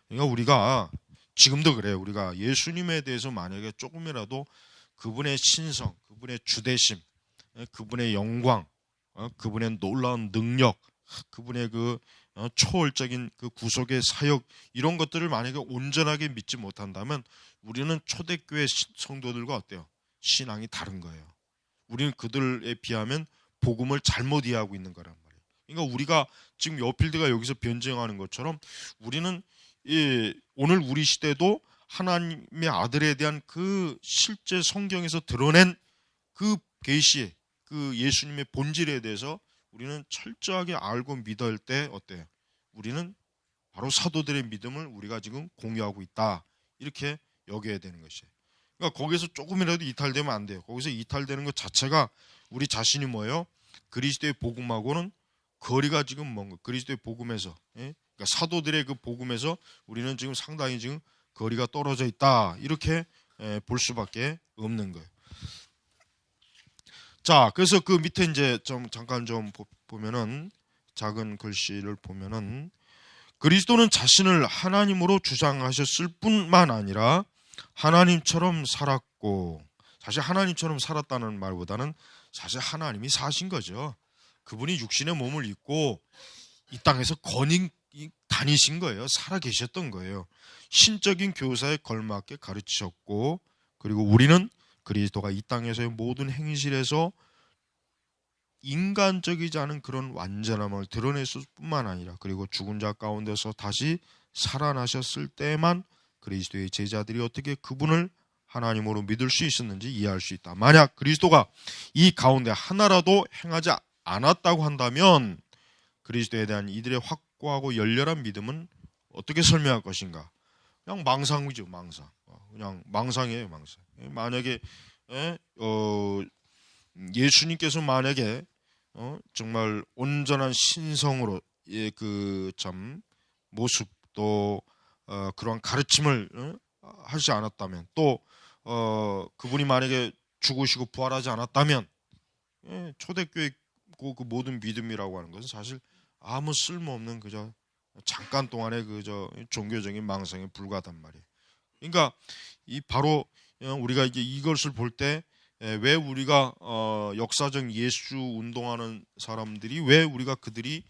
그러니까 우리가 지금도 그래요. 우리가 예수님에 대해서 만약에 조금이라도 그분의 신성, 그분의 주대심, 그분의 영광, 그분의 놀라운 능력, 그분의 그 초월적인 그 구속의 사역 이런 것들을 만약에 온전하게 믿지 못한다면 우리는 초대교회 성도들과 어때요? 신앙이 다른 거예요. 우리는 그들에 비하면 복음을 잘못 이해하고 있는 거란 말이에요. 그러니까 우리가 지금 여필드가 여기서 변증하는 것처럼 우리는 오늘 우리 시대도 하나님의 아들에 대한 그 실제 성경에서 드러낸 그 계시, 그 예수님의 본질에 대해서 우리는 철저하게 알고 믿을 때 어때요? 우리는 바로 사도들의 믿음을 우리가 지금 공유하고 있다. 이렇게 여겨야 되는 것이에요. 그러니까 거기서 조금이라도 이탈되면 안 돼요. 거기서 이탈되는 것 자체가 우리 자신이 뭐예요? 그리스도의 복음하고는 거리가 지금 뭔가 그리스도의 복음에서 그러니까 사도들의 그 복음에서 우리는 지금 상당히 지금 거리가 떨어져 있다. 이렇게 볼 수밖에 없는 거예요. 자, 그래서 그 밑에 이제 좀 잠깐 좀 보면은 작은 글씨를 보면은 그리스도는 자신을 하나님으로 주장하셨을 뿐만 아니라 하나님처럼 살았고 사실 하나님처럼 살았다는 말보다는 사실 하나님이 사신 거죠. 그분이 육신의 몸을 입고 이 땅에서 건인 다니신 거예요. 살아 계셨던 거예요. 신적인 교사에 걸맞게 가르치셨고 그리고 우리는 그리스도가 이 땅에서의 모든 행실에서 인간적이지 않은 그런 완전함을 드러냈을 뿐만 아니라 그리고 죽은 자 가운데서 다시 살아나셨을 때만 그리스도의 제자들이 어떻게 그분을 하나님으로 믿을 수 있었는지 이해할 수 있다. 만약 그리스도가 이 가운데 하나라도 행하지 않았다고 한다면 그리스도에 대한 이들의 확고하고 열렬한 믿음은 어떻게 설명할 것인가? 그냥 망상이죠, 망상. 그냥 망상이에요, 망상. 만약에 예수님께서 만약에 정말 온전한 신성으로 그 참 모습 또 그러한 가르침을 하지 않았다면 또 그분이 만약에 죽으시고 부활하지 않았다면 초대교회 그 모든 믿음이라고 하는 것은 사실 아무 쓸모없는 그저 잠깐 동안의 그저 종교적인 망상에 불과하단 말이에요. 그러니까 이 바로 우리가 이제 이것을 볼 때 왜 우리가 역사적 예수 운동하는 사람들이 왜 우리가 그들이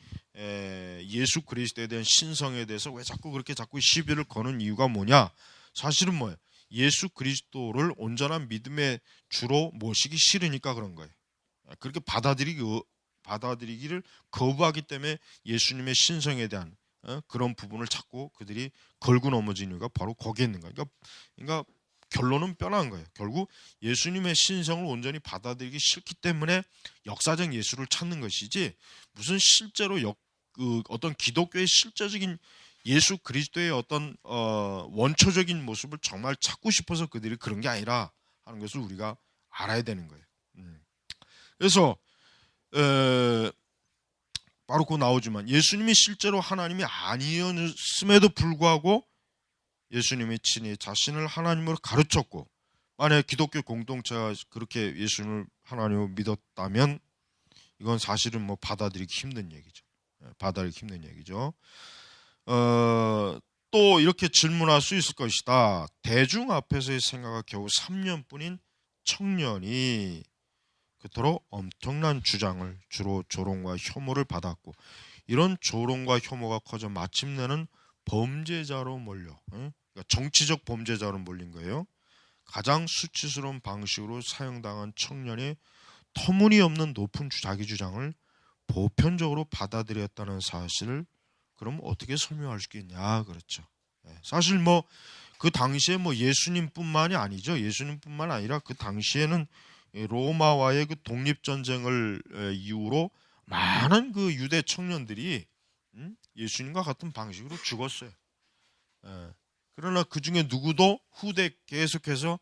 예수 그리스도에 대한 신성에 대해서 왜 자꾸 시비를 거는 이유가 뭐냐? 사실은 뭐예요? 예수 그리스도를 온전한 믿음의 주로 모시기 싫으니까 그런 거예요. 그렇게 받아들이기를 거부하기 때문에 예수님의 신성에 대한 그런 부분을 자꾸 그들이 걸고 넘어지는 이유가 바로 거기에 있는 거예요. 그러니까 결론은 뻔한 거예요. 결국 예수님의 신성을 온전히 받아들이기 싫기 때문에 역사적 예수를 찾는 것이지 무슨 실제로 어떤 기독교의 실제적인 예수 그리스도의 어떤 원초적인 모습을 정말 찾고 싶어서 그들이 그런 게 아니라 하는 것을 우리가 알아야 되는 거예요. 그래서 바로 그 나오지만 예수님이 실제로 하나님이 아니었음에도 불구하고 예수님이 친히 자신을 하나님으로 가르쳤고 만약 기독교 공동체가 그렇게 예수님을 하나님으로 믿었다면 이건 사실은 뭐 받아들이기 힘든 얘기죠. 받아들이기 힘든 얘기죠. 또 이렇게 질문할 수 있을 것이다. 대중 앞에서의 생애가 겨우 3년뿐인 청년이 그토록 엄청난 주장을, 주로 조롱과 혐오를 받았고, 이런 조롱과 혐오가 커져 마침내는 범죄자로 몰려, 그러니까 정치적 범죄자로 몰린 거예요. 가장 수치스러운 방식으로 사용당한 청년이 터무니없는 높은 자기 주장을 보편적으로 받아들였다는 사실을 그럼 어떻게 설명할 수 있겠냐, 그렇죠. 사실 뭐 그 당시에 뭐 예수님뿐만이 아니죠. 예수님뿐만 아니라 그 당시에는 로마와의 그 독립 전쟁을 이후로 많은 그 유대 청년들이 예수님과 같은 방식으로 죽었어요. 그러나 그 중에 누구도 후대 계속해서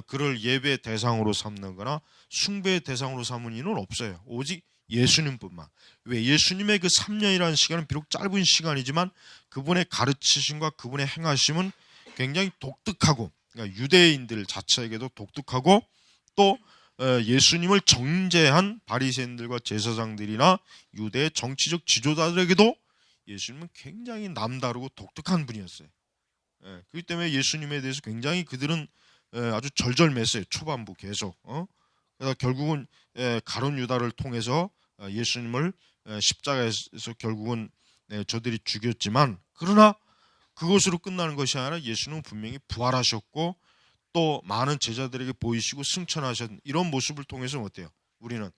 그를 예배의 대상으로 삼는거나 숭배의 대상으로 삼은 이는 없어요. 오직 예수님뿐만. 왜? 예수님의 그 3년이라는 시간은 비록 짧은 시간이지만 그분의 가르치심과 그분의 행하심은 굉장히 독특하고, 그러니까 유대인들 자체에게도 독특하고, 또 예수님을 정죄한 바리새인들과 제사장들이나 유대의 정치적 지도자들에게도 예수님은 굉장히 남다르고 독특한 분이었어요. 그렇기 때문에 예수님에 대해서 굉장히 그들은 아주 절절맸어요. 초반부 계속. 그래서 결국은 가룟 유다를 통해서 예수님을 십자가에서 결국은 저들이 죽였지만, 그러나 그것으로 끝나는 것이 아니라 예수님은 분명히 부활하셨고 또 많은 제자들에게 보이시고 승천하셨던 이런 모습을 통해서 어때요? 우리는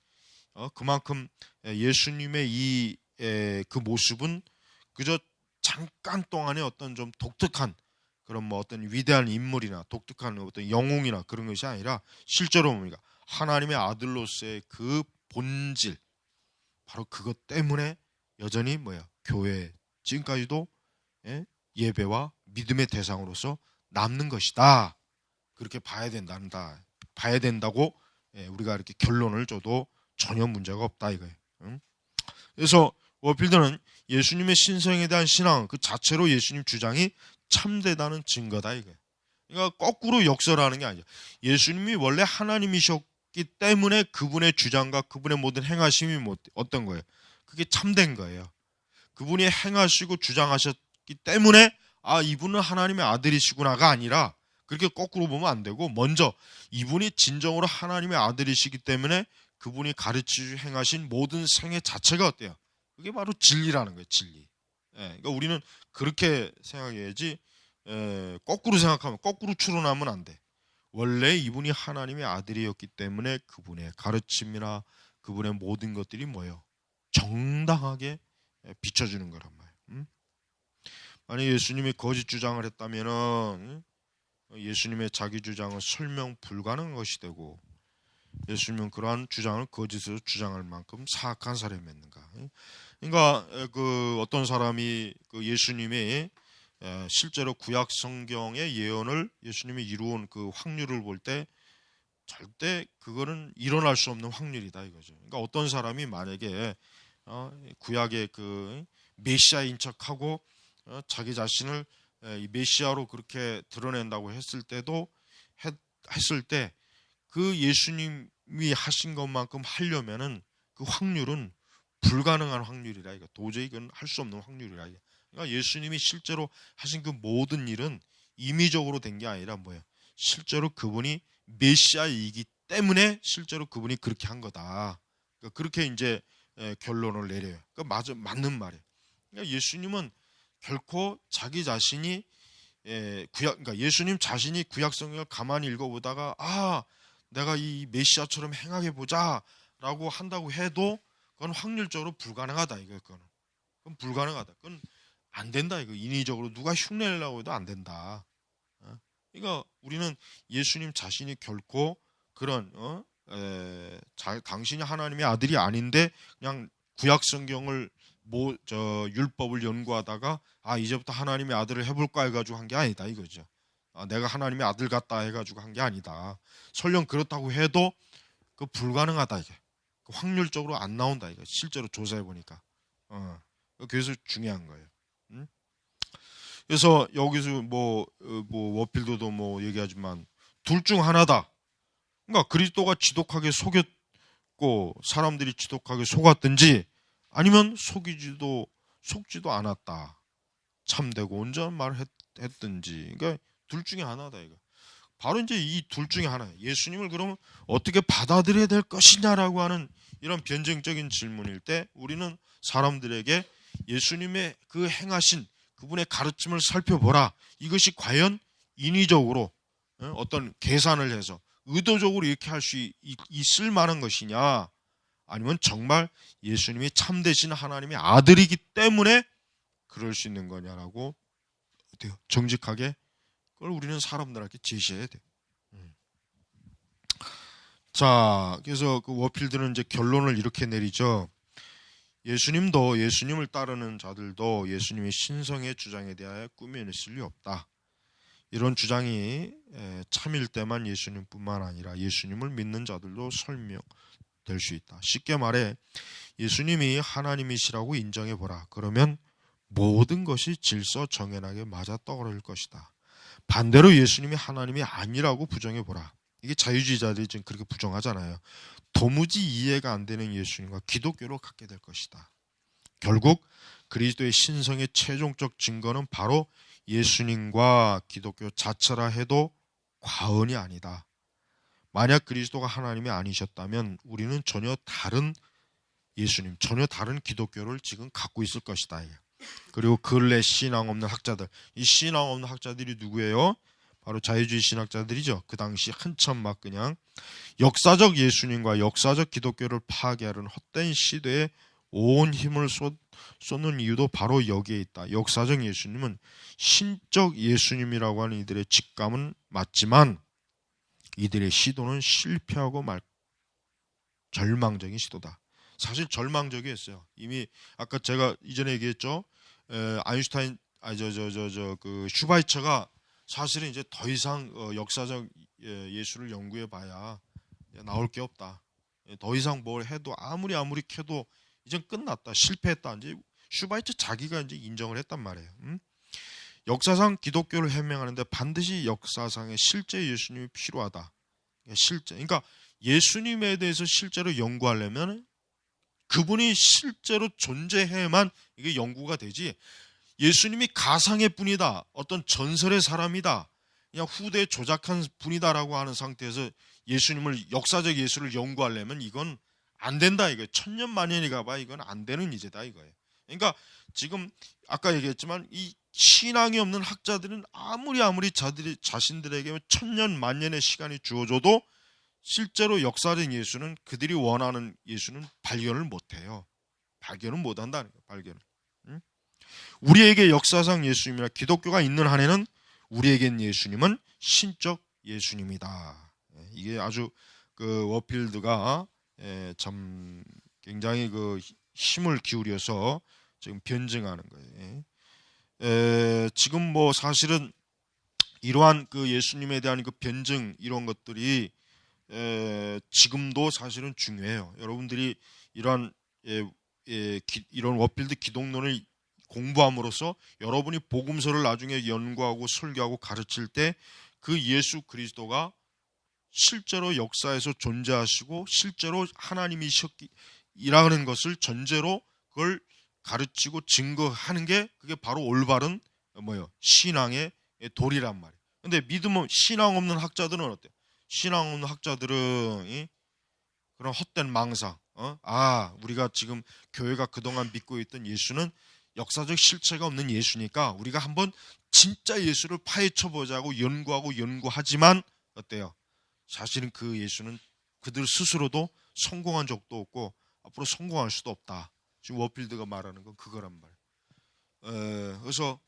그만큼 예수님의 이 그 모습은 그저 잠깐 동안의 어떤 좀 독특한 그런 뭐 어떤 위대한 인물이나 독특한 어떤 영웅이나 그런 것이 아니라 실제로 뭡니까? 하나님의 아들로서의 그 본질, 바로 그것 때문에 여전히 뭐야? 교회 지금까지도 예배와 믿음의 대상으로서 남는 것이다. 그렇게 봐야 된다고 우리가 이렇게 결론을 줘도 전혀 문제가 없다 이거예요. 그래서 워필드는 예수님의 신성에 대한 신앙 그 자체로 예수님 주장이 참되다는 증거다 이거예요. 그러니까 거꾸로 역설하는 게 아니죠. 예수님이 원래 하나님이셨기 때문에 그분의 주장과 그분의 모든 행하심이 어떤 거예요? 그게 참된 거예요. 그분이 행하시고 주장하셨기 때문에 이분은 하나님의 아들이시구나가 아니라, 그렇게 거꾸로 보면 안 되고, 먼저 이분이 진정으로 하나님의 아들이시기 때문에 그분이 가르치시고 행하신 모든 생애 자체가 어때요? 그게 바로 진리라는 거예요. 진리. 그러니까 우리는 그렇게 생각해야지 거꾸로 생각하면, 거꾸로 추론하면 안 돼. 원래 이분이 하나님의 아들이었기 때문에 그분의 가르침이나 그분의 모든 것들이 뭐예요? 정당하게 비춰주는 거란 말이에요. 만약 예수님이 거짓 주장을 했다면은 예수님의 자기 주장은 설명 불가능한 것이 되고, 예수님은 그러한 주장을 거짓으로 주장할 만큼 사악한 사람이었는가? 그러니까 그 어떤 사람이 그 예수님의 실제로 구약 성경의 예언을 예수님이 이루온 그 확률을 볼 때 절대 그거는 일어날 수 없는 확률이다 이거죠. 그러니까 어떤 사람이 만약에 구약의 그 메시아인 척하고 자기 자신을 이 메시아로 그렇게 드러낸다고 했을 때도 했을 때 그 예수님이 하신 것만큼 하려면은 그 확률은 불가능한 확률이라 이거. 도저히 이건 할 수 없는 확률이라 이거. 그러니까 예수님이 실제로 하신 그 모든 일은 임의적으로 된 게 아니라 뭐예요? 실제로 그분이 메시아이기 때문에 실제로 그분이 그렇게 한 거다. 그러니까 그렇게 이제 결론을 내려요. 그러니까 맞는 말이에요. 그러니까 예수님은 결코 자기 자신이 그러니까 예수님 자신이 구약 성경을 가만히 읽어보다가 내가 이 메시아처럼 행하게 보자라고 한다고 해도 그건 확률적으로 불가능하다 이거. 그건 불가능하다. 그건 안 된다 이거. 인위적으로 누가 흉내내려고 해도 안 된다. 그러니까 우리는 예수님 자신이 결코 그런 당신이 하나님의 아들이 아닌데 그냥 구약 성경을 율법을 연구하다가 이제부터 하나님의 아들을 해볼까 해가지고 한 게 아니다 이거죠. 내가 하나님의 아들 같다 해가지고 한 게 아니다. 설령 그렇다고 해도 그 불가능하다 이게. 확률적으로 안 나온다 이거. 실제로 조사해 보니까. 그래서 중요한 거예요. 그래서 여기서 뭐 워필드도 뭐 얘기하지만 둘 중 하나다. 그러니까 그리스도가 지독하게 속였고 믿고 사람들이 지독하게 속았든지 아니면 속지도 않았다. 참되고 온전한 말을 했든지. 그러니까 둘 중에 하나다 이거. 바로 이제 이 둘 중에 하나예요. 예수님을 그러면 어떻게 받아들여야 될 것이냐라고 하는 이런 변증적인 질문일 때 우리는 사람들에게 예수님의 그 행하신 그분의 가르침을 살펴보라. 이것이 과연 인위적으로 어떤 계산을 해서 의도적으로 이렇게 할 수 있을 만한 것이냐, 아니면 정말 예수님이 참되신 하나님의 아들이기 때문에 그럴 수 있는 거냐라고 정직하게 그걸 우리는 사람들에게 제시해야 돼요. 자, 그래서 그 워필드는 이제 결론을 이렇게 내리죠. 예수님을 따르는 자들도 예수님의 신성의 주장에 대하여 꾸며냈을 리 없다. 이런 주장이 참일 때만 예수님뿐만 아니라 예수님을 믿는 자들도 설명될 수 있다. 쉽게 말해 예수님이 하나님이시라고 인정해보라. 그러면 모든 것이 질서 정연하게 맞아 떨어질 것이다. 반대로 예수님이 하나님이 아니라고 부정해보라. 이게 자유주의자들이 지금 그렇게 부정하잖아요. 도무지 이해가 안 되는 예수님과 기독교로 갖게 될 것이다. 결국 그리스도의 신성의 최종적 증거는 바로 예수님과 기독교 자체라 해도 과언이 아니다. 만약 그리스도가 하나님이 아니셨다면 우리는 전혀 다른 예수님, 전혀 다른 기독교를 지금 갖고 있을 것이다. 그리고 근래 신앙 없는 학자들, 이 신앙 없는 학자들이 누구예요? 바로 자유주의 신학자들이죠. 그 당시 한참 막 그냥 역사적 예수님과 역사적 기독교를 파괴하는 헛된 시대에 온 힘을 쏟는 이유도 바로 여기에 있다. 역사적 예수님은 신적 예수님이라고 하는 이들의 직감은 맞지만 이들의 시도는 실패하고 절망적인 시도다. 사실 절망적이었어요. 이미 아까 제가 이전에 얘기했죠. 아인슈타인, 그 슈바이처가 사실은 이제 더 이상 역사적 예수를 연구해봐야 나올 게 없다. 더 이상 뭘 해도 아무리 캐도 이젠 끝났다. 실패했다. 이제 슈바이처 자기가 이제 인정을 했단 말이에요. 역사상 기독교를 해명하는데 반드시 역사상의 실제 예수님이 필요하다. 실제. 그러니까 예수님에 대해서 실제로 연구하려면 그분이 실제로 존재해야만 이게 연구가 되지. 예수님이 가상의 분이다, 어떤 전설의 사람이다, 그냥 후대에 조작한 분이다라고 하는 상태에서 예수님을, 역사적 예수를 연구하려면 이건 안 된다. 이거예요. 천년만년이 가봐 이건 안 되는 이제다 이거예요. 그러니까 지금 아까 얘기했지만 이 신앙이 없는 학자들은 아무리 자신들에게 천년만년의 시간이 주어져도 실제로 역사적 예수는, 그들이 원하는 예수는 발견을 못해요. 발견은 못한다는 거예요. 발견을. 우리에게 역사상 예수님이나 기독교가 있는 한에는 우리에겐 예수님은 신적 예수님이다. 이게 아주 그 워필드가 참 굉장히 그 힘을 기울여서 지금 변증하는 거예요. 지금 뭐 사실은 이러한 그 예수님에 대한 그 변증 이런 것들이 지금도 사실은 중요해요. 여러분들이 이런 워필드 기독론을 공부함으로써 여러분이 복음서를 나중에 연구하고 설교하고 가르칠 때 그 예수 그리스도가 실제로 역사에서 존재하시고 실제로 하나님이셨기라는 것을 전제로 그걸 가르치고 증거하는 게 그게 바로 올바른 신앙의 도리란 말이에요. 근데 신앙 없는 학자들은 어때요? 신앙 없는 학자들은 그런 헛된 망상, 우리가 지금 교회가 그동안 믿고 있던 예수는 역사적 실체가 없는 예수니까 우리가 한번 진짜 예수를 파헤쳐보자고 연구하지만 어때요? 사실은 그 예수는 그들 스스로도 성공한 적도 없고 앞으로 성공할 수도 없다. 지금 워필드가 말하는 건 그거란 말이에요. 그래서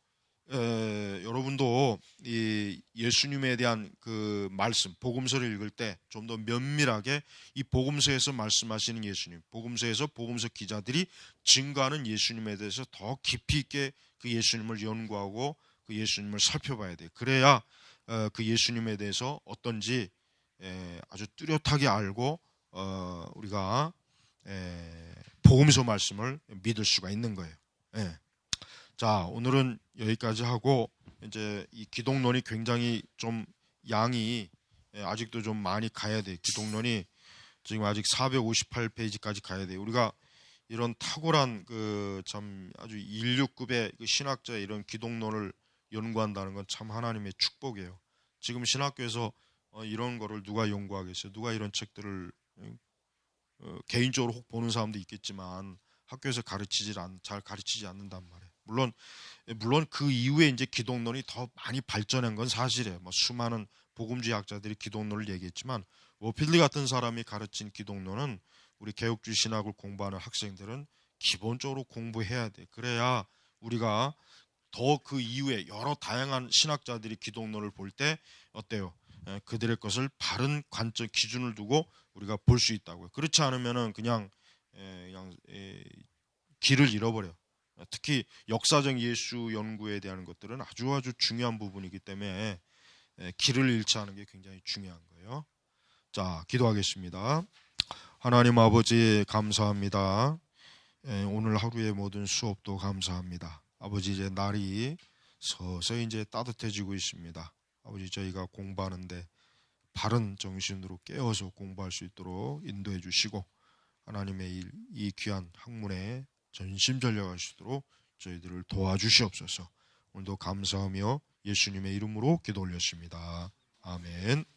여러분도 이 예수님에 대한 그 말씀, 복음서를 읽을 때 좀 더 면밀하게 이 복음서에서 말씀하시는 예수님, 복음서에서 복음서 기자들이 증거하는 예수님에 대해서 더 깊이 있게 그 예수님을 연구하고 그 예수님을 살펴봐야 돼요. 그래야 그 예수님에 대해서 어떤지 아주 뚜렷하게 알고 우리가 복음서 말씀을 믿을 수가 있는 거예요. 자, 오늘은 여기까지 하고 이제 이 기독론이 굉장히 좀 양이 아직도 좀 많이 가야 돼. 기독론이 지금 아직 458페이지까지 가야 돼요. 우리가 이런 탁월한 그 참 아주 인류급의 그 신학자의 이런 기독론을 연구한다는 건 참 하나님의 축복이에요. 지금 신학교에서 이런 거를 누가 연구하겠어요? 누가 이런 책들을 개인적으로 혹 보는 사람도 있겠지만 학교에서 잘 가르치지 않는단 말이에요. 물론 그 이후에 이제 기독론이 더 많이 발전한 건 사실이에요. 뭐 수많은 복음주의 학자들이 기독론을 얘기했지만 워필드 같은 사람이 가르친 기독론은 우리 개혁주의 신학을 공부하는 학생들은 기본적으로 공부해야 돼. 그래야 우리가 더 그 이후에 여러 다양한 신학자들이 기독론을 볼 때 어때요? 그들의 것을 바른 관점 기준을 두고 우리가 볼 수 있다고요. 그렇지 않으면은 그냥 길을 잃어버려. 특히 역사적 예수 연구에 대한 것들은 아주 중요한 부분이기 때문에 길을 잃지 않은 게 굉장히 중요한 거예요. 자, 기도하겠습니다. 하나님 아버지 감사합니다. 오늘 하루의 모든 수업도 감사합니다. 아버지 이제 날이 서서히 이제 따뜻해지고 있습니다. 아버지 저희가 공부하는데 바른 정신으로 깨어서 공부할 수 있도록 인도해 주시고 하나님의 이 귀한 학문에 전심전력할 수 있도록 저희들을 도와주시옵소서. 오늘도 감사하며 예수님의 이름으로 기도 올렸습니다. 아멘.